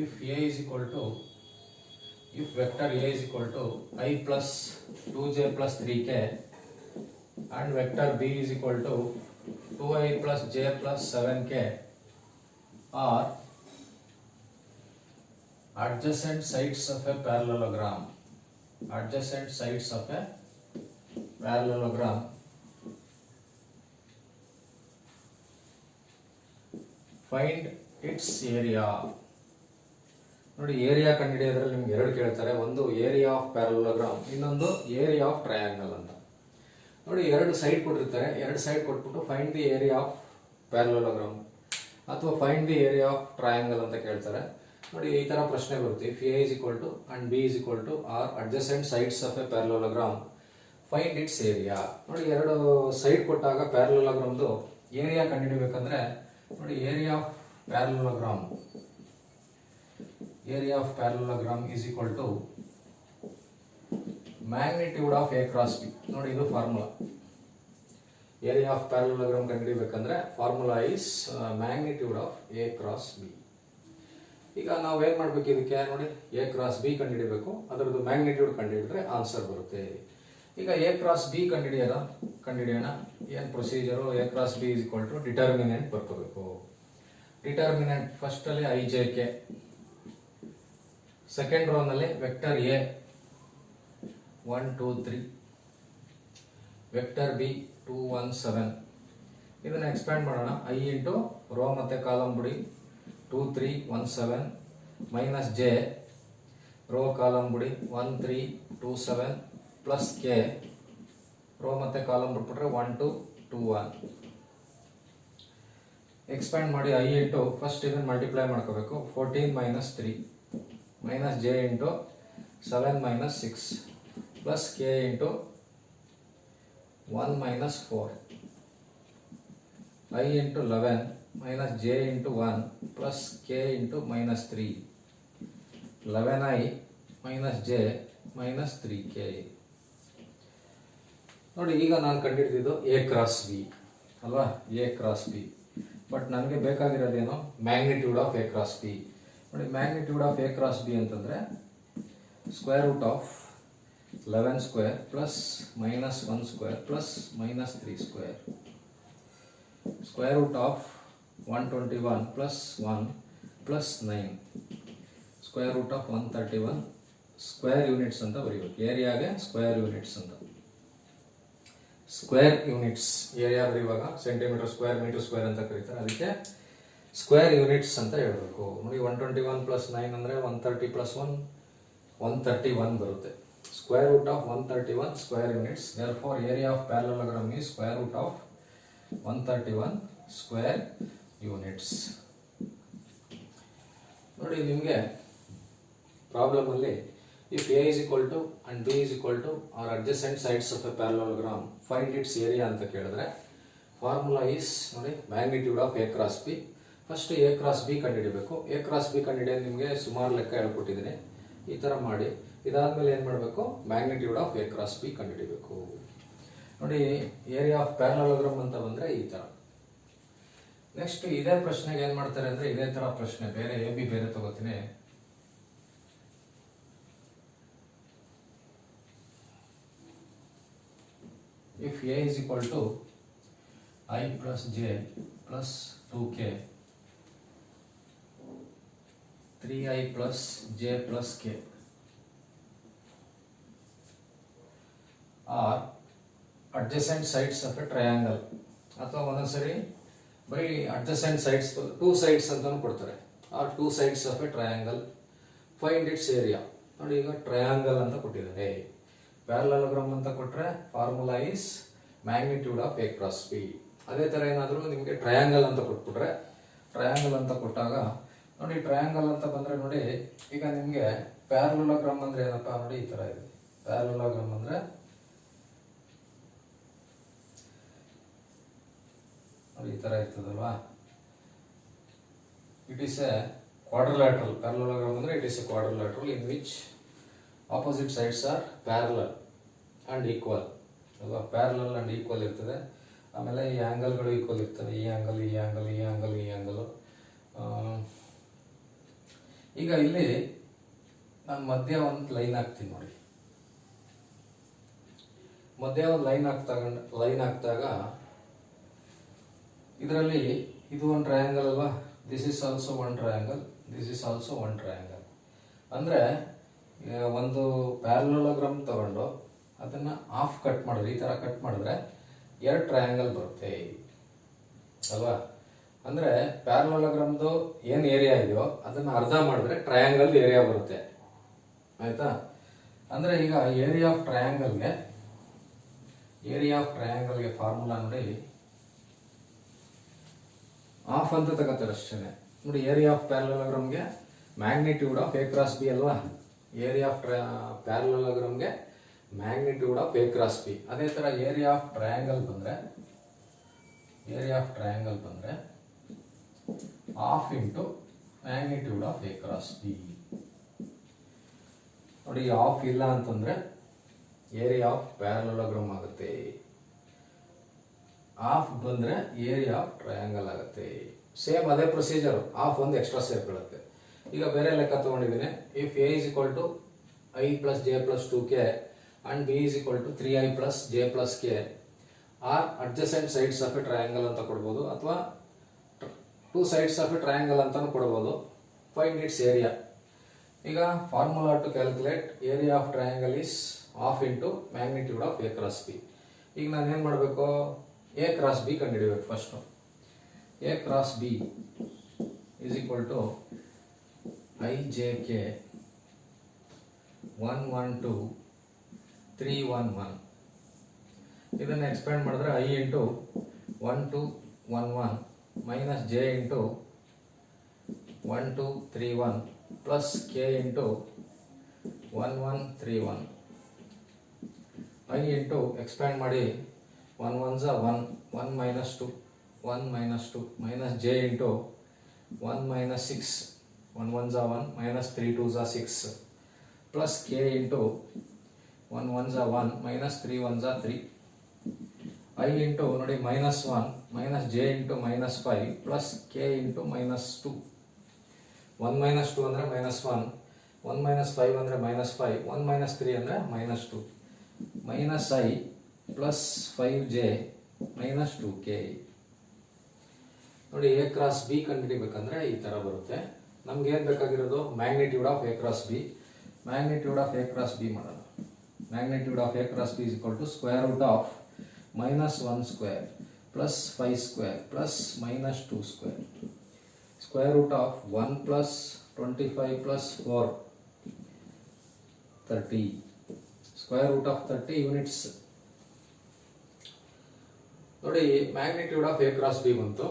Speaker 1: if vector A is equal to I plus 2j plus 3k and vector B is equal to 2i plus j plus 7k are adjacent sides of a parallelogram. Adjacent sides of a parallelogram. Find its area. ನೋಡಿ, ಏರಿಯಾ ಕಂಡುಹಿಡಿಯೋದ್ರಲ್ಲಿ ನಿಮ್ಗೆ 2 ಕೇಳ್ತಾರೆ. ಒಂದು ಏರಿಯಾ ಆಫ್ ಪ್ಯಾರಲೋಗ್ರಾಮ್, ಇನ್ನೊಂದು ಏರಿಯಾ ಆಫ್ ಟ್ರಯಾಂಗಲ್ ಅಂತ. ನೋಡಿ, 2 ಸೈಡ್ ಕೊಟ್ಟಿರ್ತಾರೆ. 2 ಸೈಡ್ ಕೊಟ್ಬಿಟ್ಟು find the area of parallelogram ಅಥವಾ find the area of triangle ಅಂತ ಕೇಳ್ತಾರೆ. ನೋಡಿ, ಈ ತರ ಪ್ರಶ್ನೆ ಬರುತ್ತೆ. If A is equal to and B is equal to are adjacent sides of a parallelogram find its area. ನೋಡಿ, 2 ಸೈಡ್ ಕೊಟ್ಟಾಗ ಪ್ಯಾರಲೋಗ್ರಾಮ್ದು ಏರಿಯಾ ಕಂಡುಹಿಡಿಬೇಕಂದ್ರೆ ನೋಡಿ, area of parallelogram is equal to magnitude of A cross B. ನೋಡಿ, ಇದು ಫಾರ್ಮುಲಾ. ಏರಿಯಾ ಆಫ್ ಪ್ಯಾರಲೋಗ್ರಾಮ್ ಕಂಡುಹಿಡಿಬೇಕಂದ್ರೆ formula is magnitude of A cross B. ಈಗ ನಾವು ಏನ್ ಮಾಡ್ಬೇಕು, ಇದಕ್ಕೆ ನೋಡಿ A cross B ಕಂಡುಹಿಡಿಬೇಕು. ಅದರದ್ದು ಮ್ಯಾಗ್ನಿಟ್ಯೂಡ್ ಕಂಡುಹಿಡಿದ್ರೆ ಆನ್ಸರ್ ಬರುತ್ತೆ. ಈಗ A cross B ಕಂಡುಹಿಡಿಯೋಣ. ಏನು procedure? A cross B is equal to determinant ಬರ್ಕೋಬೇಕು. ಡಿಟರ್ಮಿನೆಂಟ್ ಫಸ್ಟ್ ಅಲ್ಲಿ IJK, ಸೆಕೆಂಡ್ ರೋ ನಲ್ಲಿ ವೆಕ್ಟರ್ ಎ 1 2 3, ವೆಕ್ಟರ್ ಬಿ 2 1 7. ಇದನ್ನ ಎಕ್ಸ್ಪ್ಯಾಂಡ್ ಮಾಡೋಣ. ಐ ಇಂಟು ರೋ ಮತ್ತೆ ಕಾಲಮ್ ಬಿಡಿ 2 3 1 7 ಮೈನಸ್ ಜೆ ರೋ ಕಾಲಮ್ ಬಿಡಿ 1 3 2 7 ಪ್ಲಸ್ ಕೆ ರೋ ಮತ್ತೆ ಕಾಲಮ್ ಬಿಟ್ಬಿಟ್ರೆ 1 2 2 1. ಎಕ್ಸ್ಪ್ಯಾಂಡ್ ಮಾಡಿ ಐ ಇಂಟು ಫಸ್ಟ್ ಇದನ್ನು ಮಲ್ಟಿಪ್ಲೈ ಮಾಡ್ಕೋಬೇಕು. 14 minus 3 minus J into 7 minus 6 plus K into 1 minus 4 I into 11 minus J into 1 plus K into minus 3 11i minus J minus 3k. ನೋಡಿ, ಈಗ ನಾನು ಕಂಡುಹಿಡಿದಿದ್ದು A ಕ್ರಾಸ್ ಬಿ ಅಲ್ವಾ, A ಕ್ರಾಸ್ ಬಿ. ಬಟ್ ನನಗೆ ಬೇಕಾಗಿರೋದೇನು? Magnitude of A cross B. ನೋಡಿ, magnitude of A cross B ಅಂತಂದರೆ square root of 11 square plus minus 1 square plus minus 3 square, square root of 121 plus 1 plus 9, square root of 131 square units ಅಂತ ಬರೀಬೇಕು. ಏರಿಯಾಗೆ ಸ್ಕ್ವೇರ್ ಯೂನಿಟ್ಸ್ ಅಂತ. ಸ್ಕ್ವೇರ್ ಯೂನಿಟ್ಸ್ ಏರಿಯಾ ಬರೆಯುವಾಗ ಸೆಂಟಿಮೀಟರ್ ಸ್ಕ್ವೇರ್ ಮೀಟರ್ ಸ್ಕ್ವೇರ್ ಅಂತ ಕರೀತಾರೆ, ಅದಕ್ಕೆ ಸ್ಕ್ವೇರ್ ಯೂನಿಟ್ಸ್ ಅಂತ ಹೇಳಬೇಕು. ನೋಡಿ, 121 ಪ್ಲಸ್ 9 ಅಂದರೆ 130 ಪ್ಲಸ್ 1 131 ಬರುತ್ತೆ. Square root of 131 square units. Therefore area of parallelogram is square root of 131 square units. ನೋಡಿ, ನಿಮಗೆ ಪ್ರಾಬ್ಲಮ್ ಅಲ್ಲಿ if A is equal to and B is equal to or adjacent sides of a parallelogram find its area ಅಂತ ಕೇಳಿದ್ರೆ ಫಾರ್ಮುಲಾ ಈಸ್ ನೋಡಿ magnitude of A cross B. First A cross B ಕಂಡುಹಿಡಿಬೇಕು. A ಕ್ರಾಸ್ ಬಿ ಕಂಡುಹಿಡಿಯೋದು ನಿಮಗೆ ಸುಮಾರು ಲೆಕ್ಕ ಹೇಳ್ಕೊಟ್ಟಿದ್ದೀನಿ. ಈ ಥರ ಮಾಡಿ ಇದಾದ್ಮೇಲೆ ಏನು ಮಾಡಬೇಕು? Magnitude of A cross B ಕಂಡುಹಿಡಿಬೇಕು. ನೋಡಿ, ಏರಿಯಾ ಆಫ್ ಪ್ಯಾರಲೋಗ್ರಾಮ್ ಅಂತ ಬಂದರೆ ಈ ಥರ. ನೆಕ್ಸ್ಟ್ ಇದೇ ಪ್ರಶ್ನೆಗೆ ಏನು ಮಾಡ್ತಾರೆ ಅಂದರೆ ಇದೇ ಥರ ಪ್ರಶ್ನೆ, ಬೇರೆ ಎ ಬಿ ಬೇರೆ ತಗೋತೀನಿ. If A is equal to I plus J plus 2K, 3I plus J plus K are adjacent sides of a triangle. ಅಥವಾ ಒಂದೊಂದ್ಸರಿ ಬರೀ adjacent sides 2 sides ಅಂತಾನು ಕೊಡ್ತಾರೆ. Or 2 sides of a triangle find its area. ನೋಡಿ, ಈಗ ಟ್ರಯಾಂಗಲ್ ಅಂತ ಕೊಟ್ಟಿದ್ದಾರೆ. ಪ್ಯಾರಲೋಗ್ರಾಮ್ ಅಂತ ಕೊಟ್ಟರೆ formula is magnitude of A cross B. ಅದೇ ಥರ ಏನಾದರೂ ನಿಮಗೆ ಟ್ರಯಾಂಗಲ್ ಅಂತ ಕೊಟ್ಬಿಟ್ರೆ, ಟ್ರಯಾಂಗಲ್ ಅಂತ ಕೊಟ್ಟಾಗ ನೋಡಿ ಟ್ರಯಾಂಗಲ್ ಅಂತ ಬಂದರೆ ನೋಡಿ, ಈಗ ನಿಮಗೆ ಪ್ಯಾರಲೋಗ್ರಾಮ್ ಅಂದರೆ ಏನಪ್ಪ ನೋಡಿ, ಈ ಥರ ಇದೆ. ಪ್ಯಾರಲೋಗ್ರಾಮ್ ಅಂದರೆ ನೋಡಿ ಈ ಥರ ಇರ್ತದಲ್ವಾ. It is A quadrilateral. Parallelogram ಅಂದರೆ it is A quadrilateral in which opposite sides are parallel and equal ಅಲ್ವಾ. ಪ್ಯಾರಲಲ್ ಅಂಡ್ ಈಕ್ವಲ್ ಇರ್ತದೆ. ಆಮೇಲೆ ಈ ಆ್ಯಂಗಲ್ಗಳು ಈಕ್ವಲ್ ಇರ್ತವೆ. ಈ ಆ್ಯಂಗಲ್, ಈ ಆ್ಯಂಗಲ್, ಈ ಆ್ಯಂಗಲ್, ಈ ಆ್ಯಂಗಲು. ಈಗ ಇಲ್ಲಿ ನಾನು ಮಧ್ಯ ಒಂದು ಲೈನ್ ಹಾಕ್ತೀನಿ ನೋಡಿ. ಮಧ್ಯ ಒಂದು ಲೈನ್ ಹಾಕ್ದಾಗ ಇದರಲ್ಲಿ ಇದು ಒಂದು ಟ್ರಯಾಂಗಲ್ ಅಲ್ವಾ. This is also one triangle, this is also one triangle. ಅಂದರೆ ಒಂದು ಪ್ಯಾರಲೋಗ್ರಾಮ್ ತಗೊಂಡು ಅದನ್ನು ಹಾಫ್ ಕಟ್ ಮಾಡಿದ್ರೆ, ಈ ಥರ ಕಟ್ ಮಾಡಿದ್ರೆ 2 ಟ್ರಯಾಂಗಲ್ ಬರುತ್ತೆ ಅಲ್ವಾ. ಅಂದರೆ ಪ್ಯಾರಲೋಗ್ರಾಮ್ದು ಏನು ಏರಿಯಾ ಇದೆಯೋ ಅದನ್ನು ಅರ್ಧ ಮಾಡಿದ್ರೆ ಟ್ರಯಾಂಗಲ್ ಏರಿಯಾ ಬರುತ್ತೆ, ಆಯಿತಾ. ಅಂದರೆ ಈಗ ಏರಿಯಾ ಆಫ್ ಟ್ರಯಾಂಗಲ್ಗೆ ಫಾರ್ಮುಲಾ ನೋಡಿ, ಹಾಫ್ ಅಂತ ತಗೋತಾರೆ ಅಷ್ಟೇ ನೋಡಿ. ಏರಿಯಾ ಆಫ್ ಪ್ಯಾರಲೋಗ್ರಾಮ್ಗೆ magnitude of A cross B ಅಲ್ವಾ. ಏರಿಯಾ ಆಫ್ ಪ್ಯಾರಲೋಗ್ರಾಮ್ಗೆ magnitude of A cross B. ಅದೇ ಥರ ಏರಿಯಾ ಆಫ್ ಟ್ರಯಾಂಗಲ್ ಬಂದರೆ half into magnitude of A cross B. ನೋಡಿ ಹಾಫ್ ಇಲ್ಲ ಅಂತಂದರೆ ಏರಿಯಾ ಆಫ್ ಪ್ಯಾರಲೋಗ್ರಾಮ್ ಆಗುತ್ತೆ, ಹಾಫ್ ಬಂದರೆ ಏರಿಯಾ ಆಫ್ ಟ್ರಯಾಂಗಲ್ ಆಗುತ್ತೆ. ಸೇಮ್ ಅದೇ ಪ್ರೊಸೀಜರ್, ಹಾಫ್ ಒಂದು ಎಕ್ಸ್ಟ್ರಾ ಸೇರ್ಕೊಳ್ಳುತ್ತೆ. ಈಗ ಬೇರೆ ಲೆಕ್ಕ ತೊಗೊಂಡಿದ್ದೀನಿ. If A is equal to I plus J plus 2k and B is equal to 3i plus J plus K or adjacent sides of a triangle ಅಂತ ಕೊಡ್ಬೋದು, ಅಥವಾ 2 sides ಆಫ್ ಎ ಟ್ರಯಾಂಗಲ್ ಅಂತಾನು ಕೊಡ್ಬೋದು. Find its area. ಈಗ formula to calculate area of triangle is half into magnitude of A cross B. ಈಗ ನಾನು ಏನು ಮಾಡಬೇಕು, ಎ ಕ್ರಾಸ್ ಬಿ ಕಂಡುಹಿಡಿಯಬೇಕು first. A cross B is equal to I J K 1 1 2 3 1 1. ಇದನ್ನು ಎಕ್ಸ್ಪ್ಯಾಂಡ್ ಮಾಡಿದ್ರೆ I into 1 2 1 1 minus J into 1 2 3 1 plus K into 1 1 3 1. I into expand ಮಾಡಿ 1 1 1 1 minus 2 1 minus 2 minus j into 1 minus 6 1 1 1 minus 3 2 6 plus k into 1 1 1 minus 3 1 3 I into ನೋಡಿ minus 1 minus j into minus 5 plus k into minus 2. 1 minus 2 ಅಂದರೆ minus 1, 1 minus 5 ಅಂದರೆ minus 5, 1 minus 3 ಅಂದರೆ minus 2, minus I plus 5j minus 2k. ನೋಡಿ ಎ ಕ್ರಾಸ್ ಬಿ ಕಂಡುಹಿಡಿಬೇಕಂದ್ರೆ ಈ ಥರ ಬರುತ್ತೆ. ನಮ್ಗೆ ಏನು ಬೇಕಾಗಿರೋದು magnitude of A cross B. Magnitude of A cross B ಮಾಡೋಣ. Magnitude of A cross B is equal to square root of minus 1 square plus 5 square plus minus 2 square. Square root of 1 plus 25 plus 4 30. Square root of 30 units. ನೋಡಿ magnitude of A cross B ಬಂತು.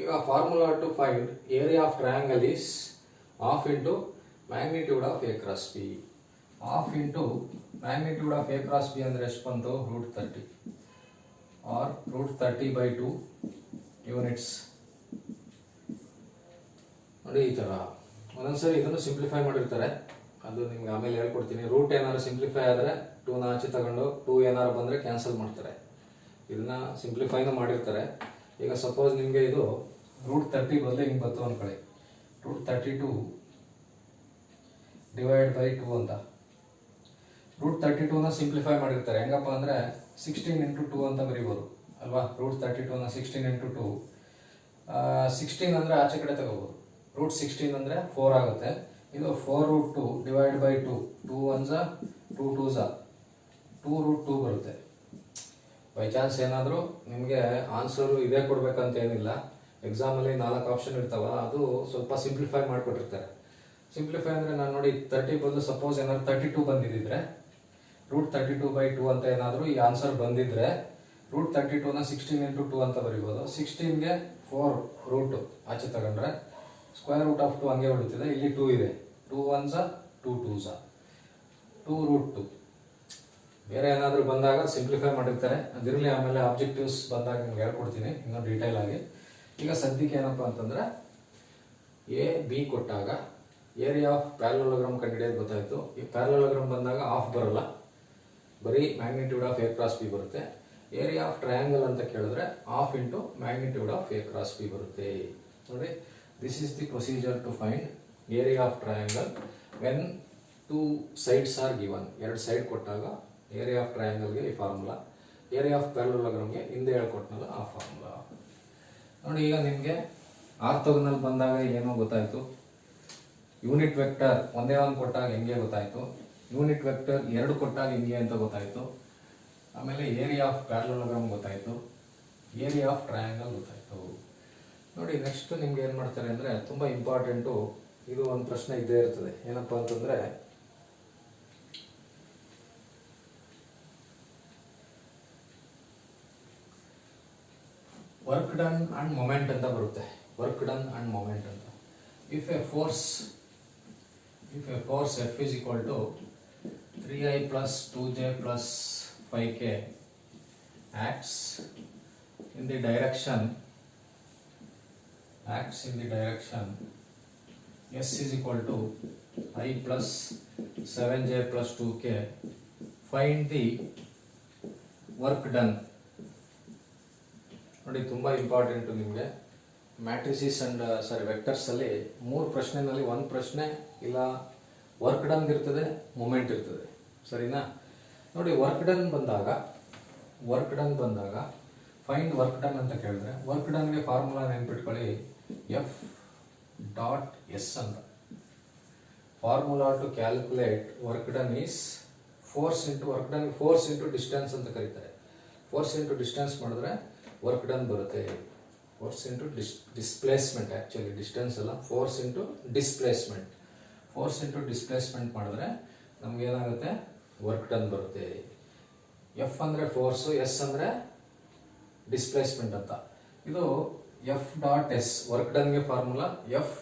Speaker 1: ಈಗ formula to find area of triangle is half into magnitude of A cross B. ಹಾಫ್ into magnitude of A cross ಬಿ ಅಂದರೆ ಎಷ್ಟು ಬಂತು, root 30 or root 30 by 2 units. ನೋಡಿ ಈ ಥರ ಒಂದೊಂದ್ಸರಿ ಇದನ್ನು ಸಿಂಪ್ಲಿಫೈ ಮಾಡಿರ್ತಾರೆ, ಅದು ನಿಮ್ಗೆ ಆಮೇಲೆ ಹೇಳ್ಕೊಡ್ತೀನಿ. ರೂಟ್ ಏನಾದ್ರು ಸಿಂಪ್ಲಿಫೈ ಆದರೆ 2ನ ಆಚೆ ತಗೊಂಡು 2 ಏನಾರು ಬಂದರೆ ಕ್ಯಾನ್ಸಲ್ ಮಾಡ್ತಾರೆ. ಇದನ್ನ ಸಿಂಪ್ಲಿಫೈನ ಮಾಡಿರ್ತಾರೆ. ಈಗ ಸಪೋಸ್ ನಿಮಗೆ ಇದು ರೂಟ್ 30 ಬದಲು ಹಿಂಗೆ ಬಂತು ಅಂದ್ಕೊಳ್ಳಿ, ರೂಟ್ 32 ಡಿವೈಡ್ ಬೈ 2 ಅಂತ. ರೂಟ್ 32ನ ಸಿಂಪ್ಲಿಫೈ ಮಾಡಿರ್ತಾರೆ. ಹೆಂಗಪ್ಪ ಅಂದರೆ 16 into 2 ಅಂತ ಬರೀಬೋದು ಅಲ್ವಾ. ರೂಟ್ 32ನ 16 into 2, 16 ಅಂದರೆ ಆಚೆ ಕಡೆ ತಗೋಬೋದು. ರೂಟ್ 16 ಅಂದರೆ 4 ಆಗುತ್ತೆ. ಇದು 4 ರೂಟ್ 2 ಡಿವೈಡ್ ಬೈ 2, 2 1 2 2 2 ರೂಟ್ 2 ಬರುತ್ತೆ. ಬೈ ಚಾನ್ಸ್ ಏನಾದರೂ ನಿಮಗೆ ಆನ್ಸರು ಇದೇ ಕೊಡ್ಬೇಕಂತ ಏನಿಲ್ಲ. ಎಕ್ಸಾಮಲ್ಲಿ 4 ಆಪ್ಷನ್ ಇರ್ತಾವ, ಅದು ಸ್ವಲ್ಪ ಸಿಂಪ್ಲಿಫೈ ಮಾಡಿಕೊಟ್ಟಿರ್ತಾರೆ. ಸಿಂಪ್ಲಿಫೈ ಅಂದರೆ ನಾನು ನೋಡಿ 30 ಬದಲು ಸಪೋಸ್ ಏನಾದ್ರು 32 ಬಂದಿದ್ದರೆ ರೂಟ್ 32 by 2 ಅಂತ ಏನಾದರೂ ಈ ಆನ್ಸರ್ ಬಂದಿದ್ರೆ ರೂಟ್ 32ನ 16 into 2 ಅಂತ ಬರೀಬೋದು. 16ಗೆ 4 ರೂಟ್ ಆಚೆ ತಗೊಂಡ್ರೆ ಸ್ಕ್ವೇರ್ ರೂಟ್ ಆಫ್ 2 ಹಂಗೆ ಹೊಡಿತಿದೆ. ಇಲ್ಲಿ 2 ಇದೆ, 2 1s 2 2s 2√2. ಬೇರೆ ಏನಾದರೂ ಬಂದಾಗ ಸಿಂಪ್ಲಿಫೈ ಮಾಡಿರ್ತಾರೆ, ಅದಿರಲಿ. ಆಮೇಲೆ ಆಬ್ಜೆಕ್ಟಿವ್ಸ್ ಬಂದಾಗ ನಿಮ್ಗೆ ಹೇಳ್ಕೊಡ್ತೀನಿ ಇನ್ನೂ ಡೀಟೇಲ್ ಆಗಿ. ಈಗ ಸದ್ಯಕ್ಕೆ ಏನಪ್ಪ ಅಂತಂದರೆ ಎ ಬಿ ಕೊಟ್ಟಾಗ ಏರಿಯಾ ಆಫ್ ಪ್ಯಾರಲೋಗ್ರಾಮ್ ಕಂಡುಹಿಡಿಯೋದು ಗೊತ್ತಾಯಿತು. ಈ ಪ್ಯಾರಲೋಗ್ರಾಮ್ ಬಂದಾಗ ಆಫ್ ಬರಲ್ಲ, ಬರೀ magnitude of A cross B ಬರುತ್ತೆ. ಏರಿಯಾ ಆಫ್ ಟ್ರಯಾಂಗಲ್ ಅಂತ ಕೇಳಿದ್ರೆ half into magnitude of A cross B ಬರುತ್ತೆ. ನೋಡಿ, this is the procedure to find area of triangle when 2 sides are given. 2 side ಕೊಟ್ಟಾಗ ಏರಿಯಾ ಆಫ್ ಟ್ರಯಾಂಗಲ್ಗೆ ಈ ಫಾರ್ಮುಲಾ, ಏರಿಯಾ ಆಫ್ ಪ್ಯಾರಲೋಗ್ರಾಮ್ಗೆ ಹಿಂದೆ ಹೇಳ್ಕೊಟ್ನಲ್ಲ ಆ ಫಾರ್ಮುಲಾ. ನೋಡಿ, ಈಗ ನಿಮಗೆ ಆರ್ಥೋಗೋನಲ್ ಬಂದಾಗ ಏನೋ ಗೊತ್ತಾಯಿತು. ಯೂನಿಟ್ ವೆಕ್ಟರ್ ಒಂದೇ ಒಂದು ಕೊಟ್ಟಾಗ ಹೆಂಗೆ ಗೊತ್ತಾಯಿತು. ಯೂನಿಟ್ ವೆಕ್ಟರ್ 2 ಕೊಟ್ಟಾಗ ಹೆಂಗೆ ಅಂತ ಗೊತ್ತಾಯಿತು. ಆಮೇಲೆ ಏರಿಯಾ ಆಫ್ ಪ್ಯಾರಲೋಗ್ರಾಮ್ ಗೊತ್ತಾಯಿತು, ಏರಿಯಾ ಆಫ್ ಟ್ರಯಾಂಗಲ್ ಗೊತ್ತಾಯಿತು. ನೋಡಿ, ನೆಕ್ಸ್ಟ್ ನಿಮ್ಗೆ ಏನು ಮಾಡ್ತಾರೆ ಅಂದರೆ ತುಂಬ ಇಂಪಾರ್ಟೆಂಟು. ಇದು ಒಂದು ಪ್ರಶ್ನೆ ಇದ್ದೇ ಇರ್ತದೆ. ಏನಪ್ಪ ಅಂತಂದರೆ ವರ್ಕ್ ಡನ್ ಅಂಡ್ ಮೊಮೆಂಟ್ ಅಂತ ಬರುತ್ತೆ. ವರ್ಕ್ ಡನ್ ಅಂಡ್ ಮೊಮೆಂಟ್ ಅಂತ. If a force F is equal to 3i plus 2j plus 5k acts in the direction S is equal to I plus 7j plus 2k, find the work done. ನೋಡಿ, ತುಂಬ ಇಂಪಾರ್ಟೆಂಟು ನಿಮಗೆ. ಮ್ಯಾಟ್ರಿಸಿಸ್ ಅಂಡ್ ವೆಕ್ಟರ್ಸ್ ಅಲ್ಲಿ 3 ಪ್ರಶ್ನೆನಲ್ಲಿ 1 ಪ್ರಶ್ನೆ ಇಲ್ಲ ವರ್ಕ್ ಡನ್ ಇರ್ತದೆ, ಮೂಮೆಂಟ್ ಇರ್ತದೆ. ಸರಿನಾ? ನೋಡಿ, ವರ್ಕ್ ಡನ್ ಬಂದಾಗ ಫೈಂಡ್ ವರ್ಕ್ ಡನ್ ಅಂತ ಕೇಳಿದ್ರೆ ವರ್ಕ್ ಡನ್ಗೆ ಫಾರ್ಮುಲಾ ನೆನ್ಪಿಟ್ಕೊಳ್ಳಿ, ಎಫ್ ಡಾಟ್ ಎಸ್ ಅಂತ. Formula to calculate work done is force into work done, force into distance ಅಂತ ಕರೀತಾರೆ. ಫೋರ್ಸ್ ಇಂಟು ಡಿಸ್ಟೆನ್ಸ್ ಮಾಡಿದ್ರೆ ವರ್ಕ್ ಡನ್ ಬರುತ್ತೆ. Force into displacement, actually distance ಅಲ್ಲ, force into displacement. Force into displacement ಮಾಡಿದ್ರೆ ನಮ್ಗೆ ಏನಾಗುತ್ತೆ, ವರ್ಕ್ ಡನ್ ಬರುತ್ತೆ. ಎಫ್ ಅಂದರೆ ಫೋರ್ಸು, ಎಸ್ ಅಂದರೆ ಡಿಸ್ಪ್ಲೇಸ್ಮೆಂಟ್ ಅಂತ. ಇದು ಎಫ್ ಡಾಟ್ ಎಸ್, ವರ್ಕ್ ಡನ್ಗೆ ಫಾರ್ಮುಲಾ ಎಫ್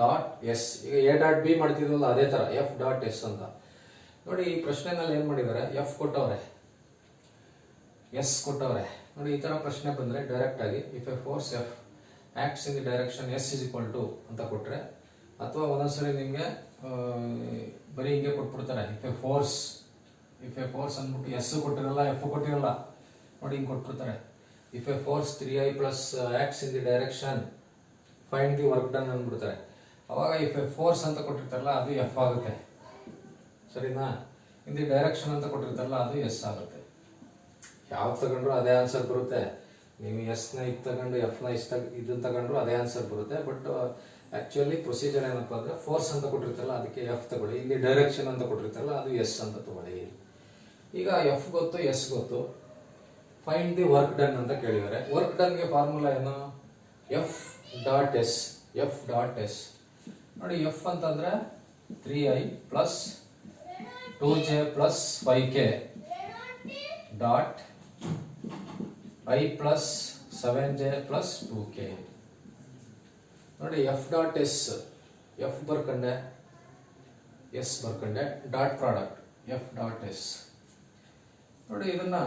Speaker 1: ಡಾಟ್ ಎಸ್. ಈಗ ಎ ಡಾಟ್ ಬಿ ಮಾಡ್ತಿದ್ವಲ್ಲ ಅದೇ ಥರ ಎಫ್ ಡಾಟ್ ಎಸ್ ಅಂತ. ನೋಡಿ, ಈ ಪ್ರಶ್ನೆನಲ್ಲಿ ಏನು ಮಾಡಿದ್ದಾರೆ, ಎಫ್ ಕೊಟ್ಟವ್ರೆ, ಎಸ್ ಕೊಟ್ಟವ್ರೆ. ನೋಡಿ, ಈ ಥರ ಪ್ರಶ್ನೆ ಬಂದರೆ ಡೈರೆಕ್ಟ್ ಆಗಿ if a force F acts in the direction S is equal to ಅಂತ ಕೊಟ್ಟರೆ, ಅಥವಾ ಒಂದೊಂದ್ಸರಿ ನಿಮಗೆ ಬರೀ ಹಿಂಗೆ ಕೊಟ್ಬಿಡ್ತಾರೆ, ಇಫ್ ಎ ಫೋರ್ಸ್ ಅಂದ್ಬಿಟ್ಟು ಎಸ್ ಕೊಟ್ಟಿರಲ್ಲ, ಎಫ್ ಕೊಟ್ಟಿರಲ್ಲ. ನೋಡಿ, ಹಿಂಗೆ ಕೊಟ್ಬಿಡ್ತಾರೆ, if a force 3i plus acts in the direction find the work done ಅಂದ್ಬಿಡ್ತಾರೆ. ಅವಾಗ ಇಫ್ ಎ ಫೋರ್ಸ್ ಅಂತ ಕೊಟ್ಟಿರ್ತಾರಲ್ಲ ಅದು ಎಫ್ ಆಗುತ್ತೆ. ಸರಿನಾ? ಇನ್ ದಿ ಡೈರೆಕ್ಷನ್ ಅಂತ ಕೊಟ್ಟಿರ್ತಾರಲ್ಲ ಅದು ಎಸ್ ಆಗುತ್ತೆ. ಯಾವ್ದು ತಗೊಂಡ್ರು ಅದೇ ಆನ್ಸರ್ ಬರುತ್ತೆ. ನೀವು ಎಸ್ನ ಇದು ತಗೊಂಡು ಎಫ್ನ ಇದನ್ನ ತಗೊಂಡ್ರು ಅದೇ ಆನ್ಸರ್ ಬರುತ್ತೆ. ಬಟ್ ಆ್ಯಕ್ಚುಲಿ ಪ್ರೊಸೀಜರ್ ಏನಪ್ಪ ಅಂದರೆ ಫೋರ್ಸ್ ಅಂತ ಕೊಟ್ಟಿರ್ತಾರಲ್ಲ ಅದಕ್ಕೆ ಎಫ್ ತಗೊಳ್ಳಿ, ಇಲ್ಲಿ ಡೈರೆಕ್ಷನ್ ಅಂತ ಕೊಟ್ಟಿರ್ತಾರಲ್ಲ ಅದು ಎಸ್ ಅಂತ ತಗೊಳ್ಳಿ. ಈಗ ಎಫ್ ಗೊತ್ತು, ಎಸ್ ಗೊತ್ತು, ಫೈಂಡ್ ದಿ ವರ್ಕ್ ಡನ್ ಅಂತ ಕೇಳಿದ್ದಾರೆ. ವರ್ಕ್ ಡನ್ಗೆ ಫಾರ್ಮುಲಾ ಏನು, ಎಫ್ ಡಾಟ್ ಎಸ್. ನೋಡಿ, ಎಫ್ ಅಂತಂದ್ರೆ 3i plus 2j plus 5k dot I plus 7j plus 2k. ನೋಡಿ, ಎಫ್ ಡಾಟ್ ಎಸ್, ಎಫ್ ಬರ್ಕೊಂಡೆ, ಎಸ್ ಬರ್ಕೊಂಡೆ, dot product F dot S. ನೋಡಿ, ಇದನ್ನ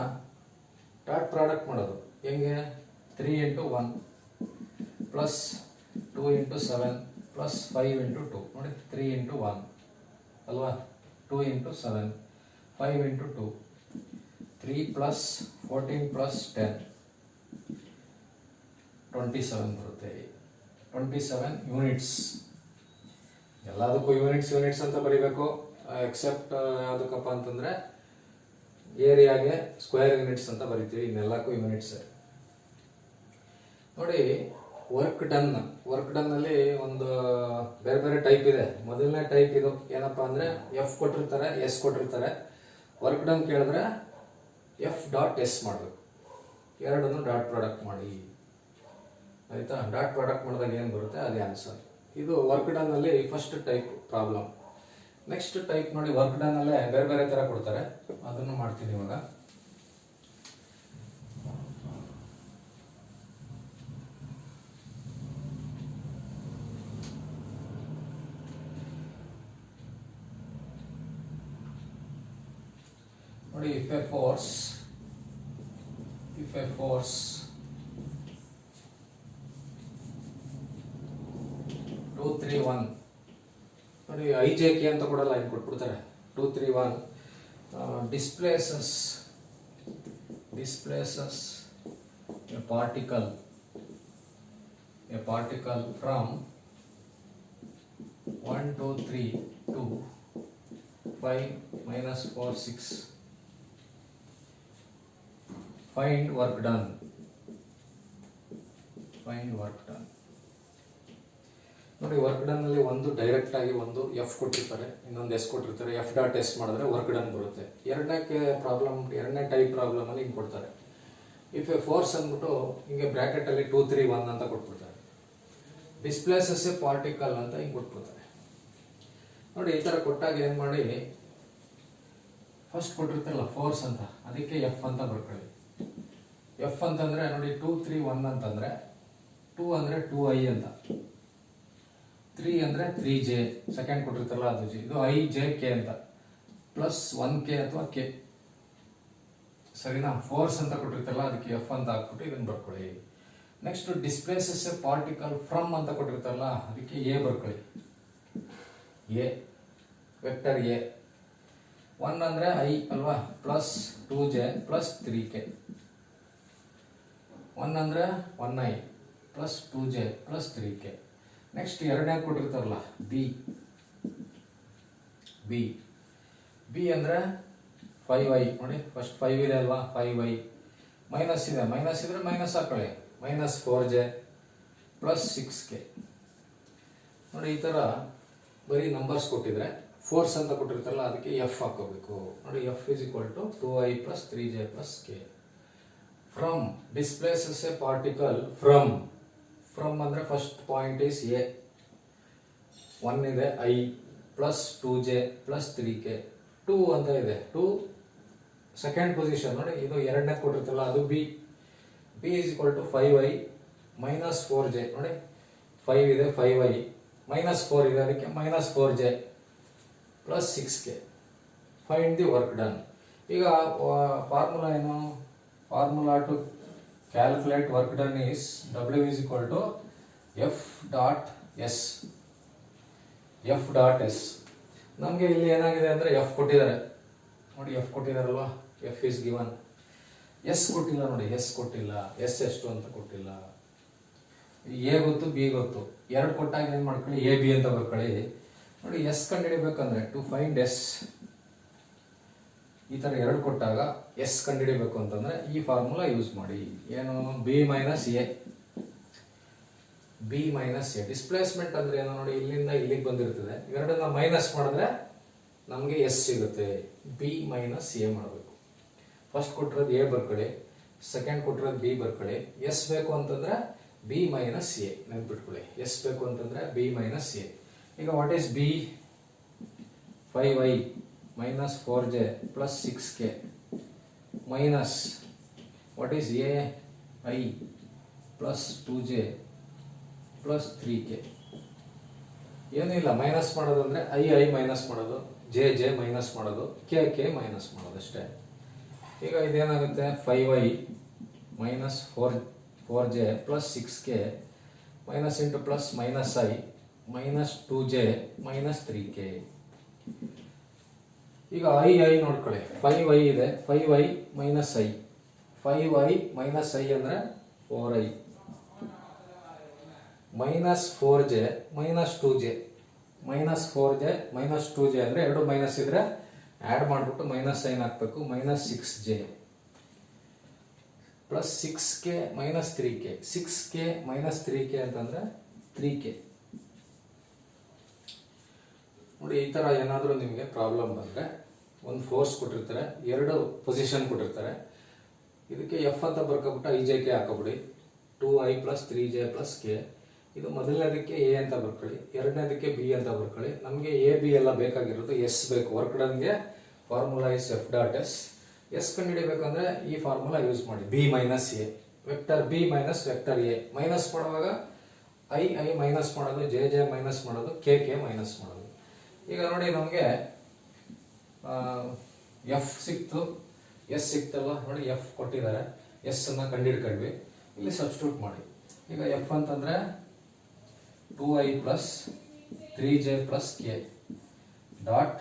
Speaker 1: ಡಾಟ್ ಪ್ರಾಡಕ್ಟ್ ಮಾಡೋದು ಹೆಂಗೆ, 3 into 1 plus 2 into 7 plus 5 into 2. ನೋಡಿ, 3 into 1 ಅಲ್ವಾ, 2 into 7, 5 into 2, 3 plus 14 plus 10, 27 ಬರುತ್ತೆ. 27 ಯೂನಿಟ್ಸ್. ಎಲ್ಲದಕ್ಕೂ ಯೂನಿಟ್ಸ್ ಅಂತ ಬರೀಬೇಕು, ಎಕ್ಸೆಪ್ಟ್ ಯಾವುದಕ್ಕಪ್ಪ ಅಂತಂದ್ರೆ ಏರಿಯಾಗೆ ಸ್ಕ್ವೇರ್ ಯೂನಿಟ್ಸ್ ಅಂತ ಬರಿತೀವಿ, ಇನ್ನೆಲ್ಲಕ್ಕೂ ಯೂನಿಟ್ಸ್. ನೋಡಿ, ವರ್ಕ್ ಡನ್ ಅಲ್ಲಿ ಒಂದು ಬೇರೆ ಬೇರೆ ಟೈಪ್ ಇದೆ. ಮೊದಲನೇ ಟೈಪ್ ಇದು ಏನಪ್ಪಾ ಅಂದ್ರೆ ಎಫ್ ಕೊಟ್ಟಿರ್ತಾರೆ, ಎಸ್ ಕೊಟ್ಟಿರ್ತಾರೆ. ವರ್ಕ್ ಡನ್ ಕೇಳಿದ್ರೆ ಎಫ್ ಡಾಟ್ ಎಸ್ ಮಾಡಬೇಕು, ಎರಡನ್ನು ಡಾಟ್ ಪ್ರಾಡಕ್ಟ್ ಮಾಡಿ. ಆಯ್ತಾ? ಡಾಟ್ ಪ್ರಾಡಕ್ಟ್ ಮಾಡಿದಾಗ ಏನು ಬರುತ್ತೆ ಅದೇ ಆನ್ಸರ್. ಇದು ವರ್ಕ್ ಡನ್ ಅಲ್ಲಿ first type problem. Next type ನೋಡಿ, ವರ್ಕ್ ಡನ್ ಅಲ್ಲೇ ಬೇರೆ ಬೇರೆ ತರ ಕೊಡ್ತಾರೆ, ಅದನ್ನು ಮಾಡ್ತೀನಿ ಇವಾಗ. ನೋಡಿ if a force 2 3 1 ನೋಡಿ IJK ಅಂತ ಕೊಡಲ್ಲ, ಏನು ಕೊಟ್ಬಿಡ್ತಾರೆ 2 3 1 displaces a particle from 1 2 3 to 5 minus 4 6. Find work done. ನೋಡಿ ವರ್ಕ್ ಡನ್ ಅಲ್ಲಿ ಒಂದು ಡೈರೆಕ್ಟ್ ಆಗಿ ಒಂದು ಎಫ್ ಕೊಟ್ಟಿರ್ತಾರೆ, ಇನ್ನೊಂದು ಎಸ್ ಕೊಟ್ಟಿರ್ತಾರೆ. ಎಫ್ ಡಾಟ್ ಎಸ್ ಮಾಡಿದ್ರೆ ವರ್ಕ್ ಡನ್ ಬರುತ್ತೆ. ಎರಡನೇ ಟೈಪ್ ಪ್ರಾಬ್ಲಮ್ ಅಲ್ಲಿ ಹಿಂಗೆ ಕೊಡ್ತಾರೆ. ಇಫ್ ಎ ಫೋರ್ಸ್ ಅಂದ್ಬಿಟ್ಟು ಹಿಂಗೆ ಬ್ರಾಕೆಟ್ ಅಲ್ಲಿ 2 3 1 ಅಂತ ಕೊಟ್ಬಿಡ್ತಾರೆ. ಡಿಸ್ಪ್ಲೇಸಸ್ ಎ ಪಾರ್ಟಿಕಲ್ ಅಂತ ಹಿಂಗೆ ಕೊಟ್ಬಿಡ್ತಾರೆ. ನೋಡಿ ಈ ತರ ಕೊಟ್ಟಾಗ ಏನ್ ಮಾಡಿ, ಫಸ್ಟ್ ಕೊಟ್ಟಿರ್ತಾರಲ್ಲ ಫೋರ್ಸ್ ಅಂತ, ಅದಕ್ಕೆ ಎಫ್ ಅಂತ ಬರ್ಕೊಳ್ಳಿ. ಎಫ್ ಅಂತಂದ್ರೆ ನೋಡಿ 2 3 1 ಅಂತಂದ್ರೆ 2 ಅಂದ್ರೆ 2i ಅಂತ, 3 ಅಂದ್ರೆ 3j, ಸೆಕೆಂಡ್ ಕೊಟ್ಟಿರ್ತಾರಲ್ಲ ಅದು ಜೆ, ಇದು IJK ಅಂತ, ಪ್ಲಸ್ 1k ಅಥವಾ ಕೆ, ಸರಿನಾ? ಫೋರ್ಸ್ ಅಂತ ಕೊಟ್ಟಿರ್ತಾರಲ್ಲ ಅದಕ್ಕೆ ಎಫ್ ಅಂತ ಹಾಕ್ಬಿಟ್ಟು ಇದನ್ನ ಬರ್ಕೊಳ್ಳಿ. Next displaces a particle from ಅಂತ ಕೊಟ್ಟಿರ್ತಾರಲ್ಲ ಅದಕ್ಕೆ ಎ ಬರ್ಕೊಳ್ಳಿ. ಎ ವೆಕ್ಟರ್ ಎ 1 ಅಂದ್ರೆ ಐ ಅಲ್ವಾ, ಪ್ಲಸ್ 2j ಪ್ಲಸ್ 3k. 1 ಅಂದ್ರೆ 1i plus 2j plus 3k. Next ಎರಡನೇ ಕೊಟ್ಟಿರ್ತಾರಲ್ಲ ಬಿ ಅಂದ್ರೆ 5i. ನೋಡಿ ಫಸ್ಟ್ 5 ಇದೆ ಅಲ್ವಾ, 5i ಮೈನಸ್ ಇದೆ, ಮೈನಸ್ ಇದ್ರೆ ಮೈನಸ್ ಹಾಕೊಳ್ಳಿ, ಮೈನಸ್ 4j ಪ್ಲಸ್ 6k. ನೋಡಿ ಈ ತರ ಬರೀ ನಂಬರ್ಸ್ ಕೊಟ್ಟಿದ್ರೆ ಫೋರ್ಸ್ ಅಂತ ಕೊಟ್ಟಿರ್ತಾರಲ್ಲ ಅದಕ್ಕೆ ಎಫ್ ಹಾಕೋಬೇಕು. ನೋಡಿ F is equal to 2i plus 3j plus k. From displaces a particle from ಅಂದ್ರೆ ಫಸ್ಟ್ ಪಾಯಿಂಟ್ ಇಸ್ ಎ, 1 ಇದೆ I plus 2j plus 3k. 2 ಅಂತ ಇದೆ, 2 ಸೆಕೆಂಡ್ ಪೊಸಿಷನ್. ನೋಡಿ ಇದು ಎರಡನೇ ಕೊಟ್ಟಿರ್ತಲ್ಲ ಅದು B is equal to 5i minus 4j. ನೋಡಿ 5 ಇದೆ 5i ಮೈನಸ್ 4 ಇದೆ ಅದಕ್ಕೆ minus 4j plus 6k. Find the work done. ಈಗ ಫಾರ್ಮುಲಾ ಏನು? Formula to calculate work done is W is equal to F dot S. ನಮಗೆ ಇಲ್ಲಿ ಏನಾಗಿದೆ ಅಂದ್ರೆ ಎಫ್ ಕೊಟ್ಟಿದ್ದಾರೆ, ನೋಡಿ ಎಫ್ ಕೊಟ್ಟಿದಾರಲ್ವಾ, ಎಫ್ ಇಸ್ ಗಿವನ್. ಎಸ್ ಕೊಟ್ಟಿಲ್ಲ, ನೋಡಿ ಎಸ್ ಕೊಟ್ಟಿಲ್ಲ, ಎಸ್ ಎಷ್ಟು ಅಂತ ಕೊಟ್ಟಿಲ್ಲ. ಎ ಗೊತ್ತು ಬಿ ಗೊತ್ತು, ಎರಡು ಕೊಟ್ಟಾಗ ಏನ್ ಮಾಡ್ಕೊಳ್ಳಿ, ಎ ಬಿ ಅಂತ ಬರ್ಕೊಳ್ಳಿ. ನೋಡಿ ಎಸ್ ಕಂಡುಹಿಡಿಬೇಕಂದ್ರೆ ಟು ಫೈಂಡ್ ಎಸ್, ಈ ತರ ಎರಡು ಕೊಟ್ಟಾಗ ಎಸ್ ಕಂಡುಹಿಡಿಬೇಕು ಅಂತಂದ್ರೆ ಈ ಫಾರ್ಮುಲಾ ಯೂಸ್ ಮಾಡಿ. ಏನು? B minus A. ಡಿಸ್ಪ್ಲೇಸ್ಮೆಂಟ್ ಅಂದ್ರೆ ಏನು? ನೋಡಿ ಇಲ್ಲಿಂದ ಇಲ್ಲಿಗೆ ಬಂದಿರ್ತದೆ, ಎರಡನ್ನ ಮೈನಸ್ ಮಾಡಿದ್ರೆ ನಮಗೆ ಎಸ್ ಸಿಗುತ್ತೆ. ಬಿ ಮೈನಸ್ ಎ ಮಾಡಬೇಕು. ಫಸ್ಟ್ ಕೊಟ್ಟಿರೋದು ಎ ಬರ್ಕೊಳ್ಳಿ, ಸೆಕೆಂಡ್ ಕೊಟ್ಟಿರೋದು ಬಿ ಬರ್ಕೊಳ್ಳಿ. ಎಸ್ ಬೇಕು ಅಂತಂದ್ರೆ ಬಿ ಮೈನಸ್ ಎ ನೆನ್ಪಿಟ್ಕೊಳ್ಳಿ. ಎಸ್ ಬೇಕು ಅಂತಂದ್ರೆ ಬಿ ಮೈನಸ್ ಎ. ಈಗ what is B? 5i minus 4j plus 6k minus what is a I plus 2j plus 3k. ಏನಿಲ್ಲ, ಮೈನಸ್ ಮಾಡೋದು ಅಂದ್ರೆ ಐ ಮೈನಸ್ ಮಾಡೋದು, ಜೆ ಮೈನಸ್ ಮಾಡೋದು, ಕೆ ಮೈನಸ್ ಮಾಡೋದು ಅಷ್ಟೇ. ಈಗ ಇದೇನಾಗುತ್ತೆ, 5i minus 4j plus 6k minus into plus minus I minus 2j minus 3k. ಈಗ ಐ ನೋಡ್ಕೊಳ್ಳಿ, 5i ಇದೆ, 5i minus I, 5i minus I ಅಂದ್ರೆ 4i minus 4j minus 2j, minus 4j minus 2j ಅಂದ್ರೆ ಎರಡು ಮೈನಸ್ ಇದ್ರೆ ಆಡ್ ಮಾಡ್ಬಿಟ್ಟು ಮೈನಸ್ ಸೈನ್ ಹಾಕ್ಬೇಕು, minus 6j plus 6k minus 3k. 6k minus 3k ಅಂತಂದ್ರೆ 3k. ನೋಡಿ ಈ ತರ ಏನಾದರೂ ನಿಮಗೆ ಪ್ರಾಬ್ಲಮ್ ಬಂದ್ರೆ, ಒಂದು ಫೋರ್ಸ್ ಕೊಟ್ಟಿರ್ತಾರೆ, ಎರಡು ಪೊಸಿಷನ್ ಕೊಟ್ಟಿರ್ತಾರೆ, ಇದಕ್ಕೆ ಎಫ್ ಅಂತ ಬರ್ಕೊಬಿಟ್ಟು IJK ಹಾಕೋಬಿಡಿ, 2i plus 3j plus k. ಇದು ಮೊದಲನೇದಕ್ಕೆ ಎ ಅಂತ ಬರ್ಕೊಳ್ಳಿ, ಎರಡನೇದಕ್ಕೆ ಬಿ ಅಂತ ಬರ್ಕೊಳ್ಳಿ. ನಮಗೆ ಎ ಬಿ ಎಲ್ಲ ಬೇಕಾಗಿರೋದು ಎಸ್ ಬೇಕು. ವರ್ಕ್ ಡನ್ಗೆ formula is F dot S. S ಕಂಡುಹಿಡಿಬೇಕಂದ್ರೆ ಈ ಫಾರ್ಮುಲಾ ಯೂಸ್ ಮಾಡಿ, B minus A, vector B minus vector A. Minus ಮಾಡುವಾಗ ಐ ಮೈನಸ್ ಮಾಡೋದು, ಜೆ ಮೈನಸ್ ಮಾಡೋದು, ಕೆ ಮೈನಸ್ ಮಾಡೋದು. ಈಗ ನೋಡಿ ನಮಗೆ ಎಫ್ ಸಿಕ್ತು, ಎಸ್ ಸಿಕ್ತಲ್ವ ನೋಡಿ, ಎಫ್ ಕೊಟ್ಟಿದ್ದಾರೆ, ಎಸ್ ಅನ್ನ ಕಂಡುಹಿಡ್ಕೊಂಡ್ವಿ. ಇಲ್ಲಿ ಸಬ್ಸ್ಟಿಟ್ಯೂಟ್ ಮಾಡಿ. ಈಗ ಎಫ್ ಅಂತಂದ್ರೆ 2i plus 3j plus K dot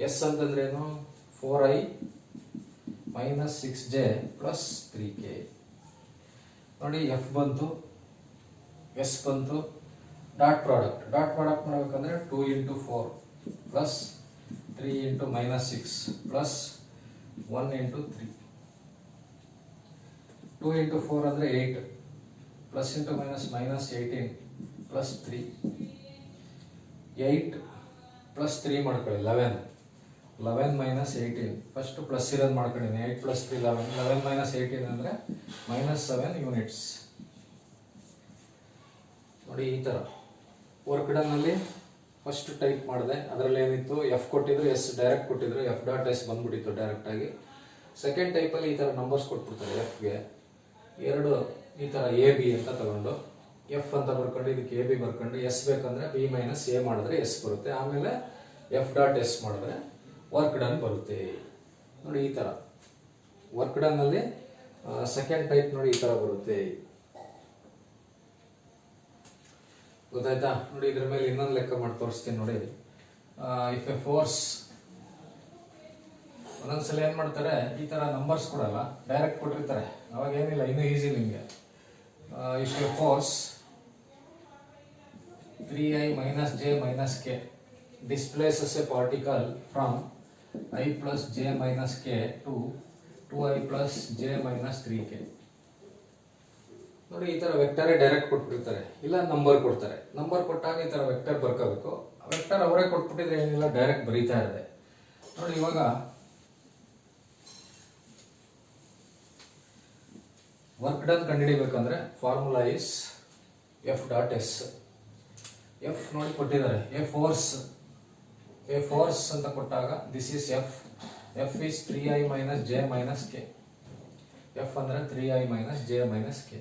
Speaker 1: S ಅಂತಂದ್ರೆ ಏನು, 4i minus 6j plus 3k. ನೋಡಿ ಎಫ್ ಬಂತು, ಎಸ್ ಬಂತು, ಡಾಟ್ ಪ್ರಾಡಕ್ಟ್ ಮಾಡಬೇಕಂದ್ರೆ 2 into 4 plus 3 into minus 6 plus 1 into 3. 2 into 4 ಅಂದರೆ 8 plus into minus 18 plus 3. 8 plus 3 ಮಾಡ್ಕೊಳ್ಳಿ 11 ಮೈನಸ್ 18. ಫಸ್ಟ್ ಪ್ಲಸ್ ಇರೋದು ಮಾಡ್ಕೊಂಡಿನಿ. 8 ಪ್ಲಸ್ 3 11 ಮೈನಸ್ 18 ಅಂದರೆ ಮೈನಸ್ 7 ಯೂನಿಟ್ಸ್. ನೋಡಿ ಈ ಥರ ವರ್ಕ್ ಡನ್ನಲ್ಲಿ ಫಸ್ಟ್ ಟೈಪ್ ಮಾಡಿದೆ. ಅದರಲ್ಲಿ ಏನಿತ್ತು, ಎಫ್ ಕೊಟ್ಟಿದ್ರು, ಎಸ್ ಡೈರೆಕ್ಟ್ ಕೊಟ್ಟಿದ್ರು, ಎಫ್ ಡಾಟ್ ಎಸ್ ಬಂದ್ಬಿಟ್ಟಿತ್ತು ಡೈರೆಕ್ಟಾಗಿ. ಸೆಕೆಂಡ್ ಟೈಪಲ್ಲಿ ಈ ಥರ ನಂಬರ್ಸ್ ಕೊಟ್ಬಿಡ್ತಾರೆ. ಎಫ್ಗೆ 2 ಈ ಥರ ಎ ಬಿ ಅಂತ ತಗೊಂಡು ಎಫ್ ಅಂತ ಬರ್ಕೊಂಡು ಇದಕ್ಕೆ ಎ ಬಿ ಬರ್ಕೊಂಡು, ಎಸ್ ಬೇಕಂದ್ರೆ ಬಿ ಮೈನಸ್ ಎ ಮಾಡಿದ್ರೆ ಎಸ್ ಬರುತ್ತೆ. ಆಮೇಲೆ ಎಫ್ ಡಾಟ್ ಎಸ್ ಮಾಡಿದ್ರೆ ವರ್ಕ್ ಡನ್ ಬರುತ್ತೆ. ನೋಡಿ ಈ ಥರ ವರ್ಕ್ ಡನ್ನಲ್ಲಿ ಸೆಕೆಂಡ್ ಟೈಪ್ ನೋಡಿ ಈ ಥರ ಬರುತ್ತೆ. ಗೊತ್ತಾಯ್ತಾ? ನೋಡಿ ಇದ್ರ ಮೇಲೆ ಇನ್ನೊಂದು ಲೆಕ್ಕ ಮಾಡಿ ತೋರಿಸ್ತೀನಿ ನೋಡಿ. ಇಫ್ ಎ ಫೋರ್ಸ್, ಒಂದೊಂದ್ಸಲ ಏನ್ ಮಾಡ್ತಾರೆ, ಈ ತರ ನಂಬರ್ಸ್ ಕೊಡಲ್ಲ, ಡೈರೆಕ್ಟ್ ಕೊಟ್ಟಿರ್ತಾರೆ. ಅವಾಗ ಏನಿಲ್ಲ, ಇನ್ನೂ ಈಸಿ ನಿಮಗೆ. If a force 3i minus j minus k displaces a particle from i plus j minus k to 2i plus j minus 3k. ನೋಡಿ ಈ ತರ ವೆಕ್ಟರೇ ಡೈರೆಕ್ಟ್ ಕೊಟ್ಬಿಡ್ತಾರೆ, ಇಲ್ಲ ನಂಬರ್ ಕೊಡ್ತಾರೆ. ನಂಬರ್ ಕೊಟ್ಟಾಗ ಈ ತರ ವೆಕ್ಟರ್ ಬರ್ಕೋಬೇಕು. ವೆಕ್ಟರ್ ಅವರೇ ಕೊಟ್ಬಿಟ್ಟಿದ್ರೆ ಏನಿಲ್ಲ, ಡೈರೆಕ್ಟ್ ಬರೀತಾ ಇದೆ. ನೋಡಿ ಇವಾಗ ವರ್ಕ್ ಡನ್ ಕಂಡುಹಿಡಿಬೇಕಂದ್ರೆ formula is F dot S. F ನೋಡಿ ಕೊಟ್ಟಿದ್ದಾರೆ, ಎ ಫೋರ್ಸ್ ಅಂತ ಕೊಟ್ಟಾಗ this is F. F is 3i minus J minus K. F ಅಂದ್ರೆ 3i minus J minus K.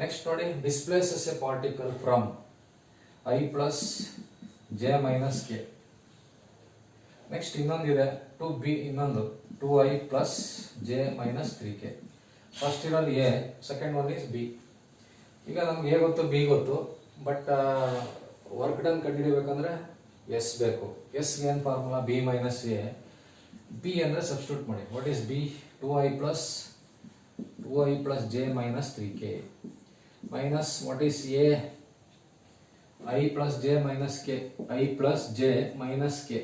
Speaker 1: Next ನೋಡಿ, displaces a particle from I plus J minus K. Next ಇನ್ನೊಂದಿದೆ ಟು ಬಿ, ಇನ್ನೊಂದು 2i plus J minus 3k. First ಇರೋದು A, second one is B. ಈಗ ನಮ್ಗೆ ಎ ಗೊತ್ತು, ಬಿ ಗೊತ್ತು, ಬಟ್ ವರ್ಕ್ ಡನ್ ಕಂಡುಹಿಡಿಬೇಕಂದ್ರೆ ಎಸ್ ಬೇಕು. ಎಸ್ಗೆ ಏನು formula, B minus A. B ಅಂದರೆ ಸಬ್ಸ್ಟಿಟ್ಯೂಟ್ ಮಾಡಿ. What is B? 2i plus J minus 3k minus what is A? I plus J minus K. I plus J minus K.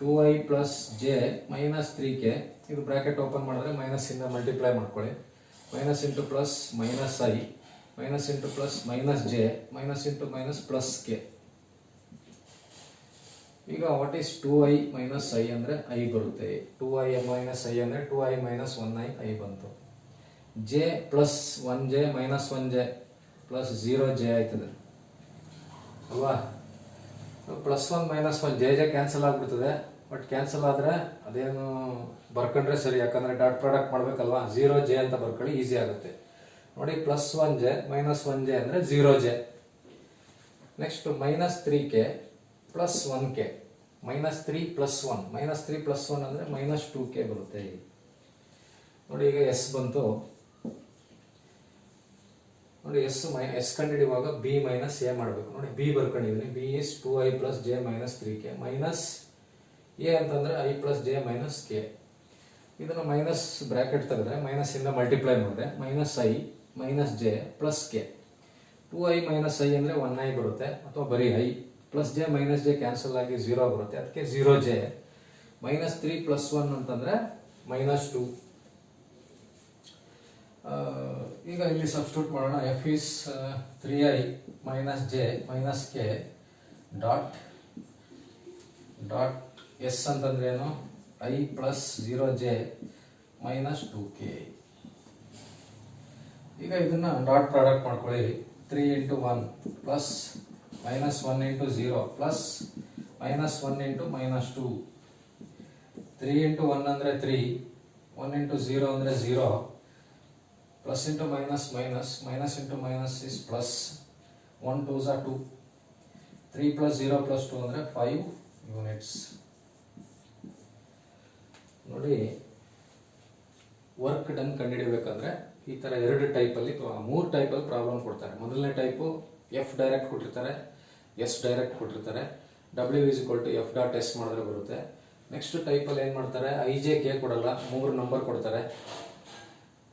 Speaker 1: 2i plus J minus 3k. ಇದು ಬ್ರಾಕೆಟ್ ಓಪನ್ ಮಾಡಿದ್ರೆ ಮೈನಸ್ ಇಂದ ಮಲ್ಟಿಪ್ಲೈ ಮಾಡ್ಕೊಳ್ಳಿ. Minus into plus minus I, minus into plus minus J, minus into minus plus K. ಈಗ what is 2i minus I ಅಂದರೆ ಐ ಬರುತ್ತೆ. 2i ಮೈನಸ್ ಐ ಅಂದರೆ 2i ಮೈನಸ್ 1i, ಐ ಬಂತು. J plus 1j minus 1j plus 0j ಆಯ್ತದೆ ಅಲ್ವಾ? ಪ್ಲಸ್ 1 ಮೈನಸ್ 1 ಜೆ ಕ್ಯಾನ್ಸಲ್ ಆಗ್ಬಿಡ್ತದೆ. ಬಟ್ ಕ್ಯಾನ್ಸಲ್ ಆದರೆ ಅದೇನು ಬರ್ಕೊಂಡ್ರೆ ಸರಿ, ಯಾಕಂದರೆ ಡಾಟ್ ಪ್ರಾಡಕ್ಟ್ ಮಾಡಬೇಕಲ್ವಾ. 0j ಅಂತ ಬರ್ಕೊಳ್ಳಿ, ಈಸಿ ಆಗುತ್ತೆ. ನೋಡಿ ಪ್ಲಸ್ 1j ಮೈನಸ್ 1j ಅಂದರೆ 0j. Next minus 3k plus 1k. Minus 3 plus 1, minus 3 plus 1 ಅಂದರೆ ಮೈನಸ್ 2k ಬರುತ್ತೆ. ನೋಡಿ ಈಗ ಎಸ್ ಬಂತು. ನೋಡಿ ಎಸ್ ಕಂಡುಹಿಡಿಯುವಾಗ ಬಿ ಮೈನಸ್ ಎ ಮಾಡಬೇಕು. ನೋಡಿ ಬಿ ಬರ್ಕೊಂಡಿದ್ದೀನಿ. B is 2i plus J minus 3k minus A ಅಂತಂದರೆ I plus J minus K. ಇದನ್ನು ಮೈನಸ್ ಬ್ರ್ಯಾಕೆಟ್ ತೆಗೆದ್ರೆ ಮೈನಸ್ ಇಂದ ಮಲ್ಟಿಪ್ಲೈ ಮಾಡಿದ್ರೆ minus I minus J plus K. 2i minus I ಅಂದರೆ 1i ಬರುತ್ತೆ, ಅಥವಾ ಬರೀ I. Plus J minus J cancel ಆಗಿ 0 ಬರುತ್ತೆ, ಅದಕ್ಕೆ 0j. ಮೈನಸ್ 3 ಪ್ಲಸ್ 1 ಅಂತಂದರೆ ಮೈನಸ್ 2. ಈಗ ಇಲ್ಲಿ ಸಬ್ಸ್ಟಿಟ್ಯೂಟ್ ಮಾಡೋಣ. F is 3i minus J minus K dot S ಅಂತಂದ್ರೆ ಏನು, I plus 0j minus 2k. ಈಗ ಇದನ್ನ ಡಾಟ್ ಪ್ರಾಡಕ್ಟ್ ಮಾಡ್ಕೊಳ್ಳಿ. 3 into 1 plus minus 1 into 0 plus minus 1 into minus 2. 3 into 1 ಅಂದರೆ 3, 1 ಇಂಟು 0 ಅಂದರೆ 0, plus into minus minus, minus into minus is plus. 1 2s are 2. 3 plus 0 plus 2 ಅಂದರೆ 5 ಯೂನಿಟ್ಸ್. ನೋಡಿ ವರ್ಕ್ ಡನ್ ಕಂಡುಹಿಡಿಯಬೇಕಂದ್ರೆ ಈ ಥರ 2 ಟೈಪಲ್ಲಿ 3 ಟೈಪಲ್ಲಿ ಪ್ರಾಬ್ಲಮ್ ಕೊಡ್ತಾರೆ. ಮೊದಲನೇ ಟೈಪು ಎಫ್ ಡೈರೆಕ್ಟ್ ಕೊಟ್ಟಿರ್ತಾರೆ, ಎಸ್ ಡೈರೆಕ್ಟ್ ಕೊಟ್ಟಿರ್ತಾರೆ, W is equal to F dot S ಮಾಡಿದ್ರೆ ಬರುತ್ತೆ. ನೆಕ್ಸ್ಟ್ ಟೈಪಲ್ಲಿ ಏನು ಮಾಡ್ತಾರೆ, ಐ ಜೆ ಕೆ ಕೊಡಲ್ಲ, 3 ನಂಬರ್ ಕೊಡ್ತಾರೆ.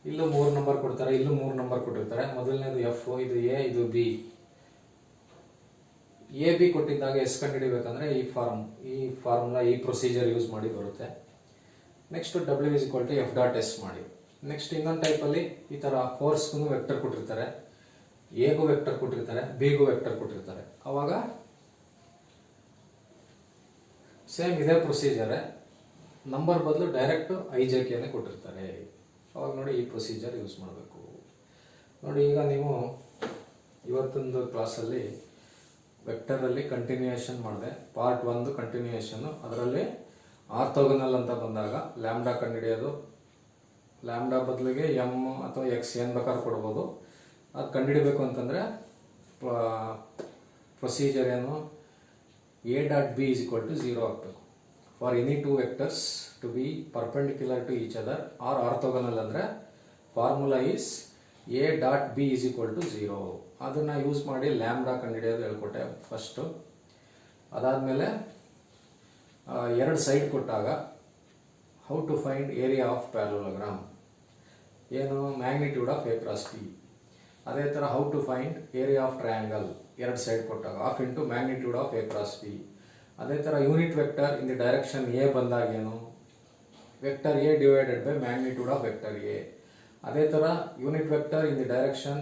Speaker 1: ಇಲ್ಲೂ 3 ನಂಬರ್ ಕೊಡ್ತಾರೆ, ಇಲ್ಲೂ 3 ನಂಬರ್ ಕೊಟ್ಟಿರ್ತಾರೆ. ಮೊದಲನೇದು ಎಫ್, ಇದು ಎ, ಇದು ಬಿ. ಎ ಬಿ ಕೊಟ್ಟಿದ್ದಾಗ ಎಸ್ ಕಂಡುಹಿಡಿಬೇಕಂದ್ರೆ ಈ ಫಾರ್ಮುಲಾ ಈ ಪ್ರೊಸೀಜರ್ ಯೂಸ್ ಮಾಡಿ ಬರುತ್ತೆ. Next W is equal to F dot S ಮಾಡಿ. ನೆಕ್ಸ್ಟ್ ಇನ್ನೊಂದು ಟೈಪಲ್ಲಿ ಈ ಥರ ಫೋರ್ಸ್ಗೂ ವೆಕ್ಟರ್ ಕೊಟ್ಟಿರ್ತಾರೆ, ಎಗೂ ವೆಕ್ಟರ್ ಕೊಟ್ಟಿರ್ತಾರೆ, ಬಿಗೂ ವೆಕ್ಟರ್ ಕೊಟ್ಟಿರ್ತಾರೆ. ಅವಾಗ ಸೇಮ್ ಇದೇ ಪ್ರೊಸೀಜರೇ, ನಂಬರ್ ಬದಲು ಡೈರೆಕ್ಟ್ ಐ ಜೆ ಕೆನೇ ಕೊಟ್ಟಿರ್ತಾರೆ. ಅವಾಗ ನೋಡಿ ಈ ಪ್ರೊಸೀಜರ್ ಯೂಸ್ ಮಾಡಬೇಕು. ನೋಡಿ ಈಗ ನೀವು ಇವತ್ತೊಂದು ಕ್ಲಾಸಲ್ಲಿ ವೆಕ್ಟರಲ್ಲಿ ಕಂಟಿನ್ಯೂಯೇಷನ್ ಮಾಡಿದೆ. ಪಾರ್ಟ್ 1 ಕಂಟಿನ್ಯೂಯೇಷನ್ನು. ಅದರಲ್ಲಿ ಆರ್ಥೋಗೋನಲ್ ಅಂತ ಬಂದಾಗ ಲ್ಯಾಂಬ್ಡಾ ಕಂಡುಹಿಡಿಯೋದು. ಲ್ಯಾಂಬ್ಡಾ ಬದಲಿಗೆ ಎಮ್ ಅಥವಾ ಎಕ್ಸ್ ಏನು ಬೇಕಾದ್ರೂ ಕೊಡ್ಬೋದು. ಅದು ಕಂಡುಹಿಡಬೇಕು ಅಂತಂದರೆ ಪ್ರೊಸೀಜರ್ ಏನು, A dot B is equal to 0 ಆಗಬೇಕು. For any 2 vectors to be perpendicular to each other or orthogonal ಅಂದರೆ formula is A dot B is equal to 0. ಅದನ್ನು ಯೂಸ್ ಮಾಡಿ ಲ್ಯಾಂಬ್ಡಾ ಕಂಡುಹಿಡಿಯೋದು ಹೇಳ್ಕೊಟ್ಟೆ ಫಸ್ಟು. ಅದಾದಮೇಲೆ 2 ಸೈಡ್ ಕೊಟ್ಟಾಗ how to find area of parallelogram, ಏನು magnitude of A cross B. ಅದೇ ಥರ how to find area of triangle, 2 side ಕೊಟ್ಟಾಗ half into magnitude of A cross B. ಅದೇ ಥರ unit vector in the direction A ಬಂದಾಗ ಏನು, vector A divided by magnitude of vector A. ಅದೇ ಥರ unit vector in the direction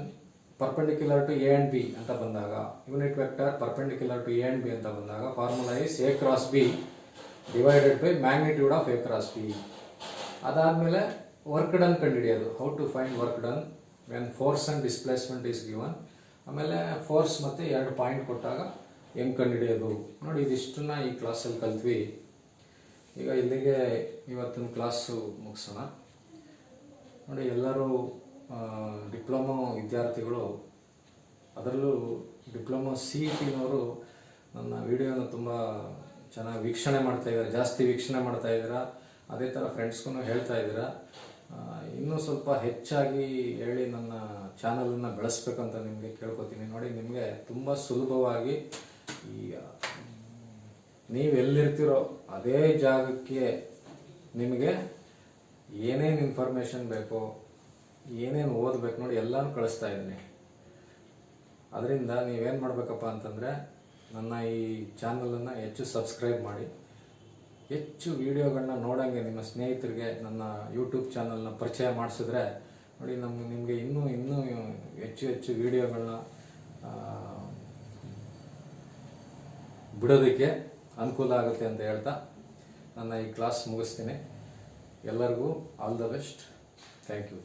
Speaker 1: perpendicular to A and B ಅಂತ ಬಂದಾಗ, unit vector perpendicular to A and B ಅಂತ ಬಂದಾಗ formula is A cross B divided by magnitude of A cross B. ಅದಾದಮೇಲೆ ವರ್ಕ್ ಡನ್ ಕಂಡುಹಿಡಿಯೋದು, how to find work done when force and displacement is given. ಆಮೇಲೆ ಫೋರ್ಸ್ ಮತ್ತು 2 ಪಾಯಿಂಟ್ ಕೊಟ್ಟಾಗ ಹೆಂಗೆ ಕಂಡುಹಿಡಿಯೋದು. ನೋಡಿ ಇದಿಷ್ಟನ್ನ ಈ ಕ್ಲಾಸಲ್ಲಿ ಕಲ್ತ್ವಿ. ಈಗ ಇಲ್ಲಿಗೆ ಇವತ್ತಿನ ಕ್ಲಾಸು ಮುಗಿಸೋಣ. ನೋಡಿ ಎಲ್ಲರೂ ಡಿಪ್ಲೊಮೊ ವಿದ್ಯಾರ್ಥಿಗಳು, ಅದರಲ್ಲೂ ಡಿಪ್ಲೊಮೊ ಸಿ ಇ ಟಿನವರು ನನ್ನ ವಿಡಿಯೋನ ತುಂಬ ಚೆನ್ನಾಗಿ ವೀಕ್ಷಣೆ ಮಾಡ್ತಾಯಿದ್ದಾರೆ, ಜಾಸ್ತಿ ವೀಕ್ಷಣೆ ಮಾಡ್ತಾಯಿದ್ದೀರಾ. ಅದೇ ಥರ ಫ್ರೆಂಡ್ಸ್ಗೂ ಹೇಳ್ತಾ ಇದ್ದೀರಾ. ಇನ್ನೂ ಸ್ವಲ್ಪ ಹೆಚ್ಚಾಗಿ ಹೇಳಿ ನನ್ನ ಚಾನಲನ್ನು ಬೆಳೆಸ್ಬೇಕಂತ ನಿಮಗೆ ಕೇಳ್ಕೊತೀನಿ. ನೋಡಿ ನಿಮಗೆ ತುಂಬ ಸುಲಭವಾಗಿ ನೀವೆಲ್ಲಿರ್ತೀರೋ ಅದೇ ಜಾಗಕ್ಕೆ ನಿಮಗೆ ಏನೇನು ಇನ್ಫಾರ್ಮೇಷನ್ ಬೇಕೋ, ಏನೇನು ಓದಬೇಕು ನೋಡಿ ಎಲ್ಲನೂ ಕಳಿಸ್ತಾ ಇದ್ದೀನಿ. ಅದರಿಂದ ನೀವೇನು ಮಾಡಬೇಕಪ್ಪ ಅಂತಂದರೆ ನನ್ನ ಈ ಚಾನಲನ್ನು ಹೆಚ್ಚು ಸಬ್ಸ್ಕ್ರೈಬ್ ಮಾಡಿ, ಹೆಚ್ಚು ವಿಡಿಯೋಗಳನ್ನ ನೋಡೋಂಗೆ ನಿಮ್ಮ ಸ್ನೇಹಿತರಿಗೆ ನನ್ನ ಯೂಟ್ಯೂಬ್ ಚಾನಲ್ನ ಪರಿಚಯ ಮಾಡಿಸಿದ್ರೆ ನೋಡಿ ನಿಮಗೆ ಇನ್ನೂ ಹೆಚ್ಚು ವಿಡಿಯೋಗಳನ್ನ ಬಿಡೋದಕ್ಕೆ ಅನುಕೂಲ ಆಗುತ್ತೆ ಅಂತ ಹೇಳ್ತಾ ನನ್ನ ಈ ಕ್ಲಾಸ್ ಮುಗಿಸ್ತೀನಿ. ಎಲ್ಲರಿಗೂ all the best. Thank you.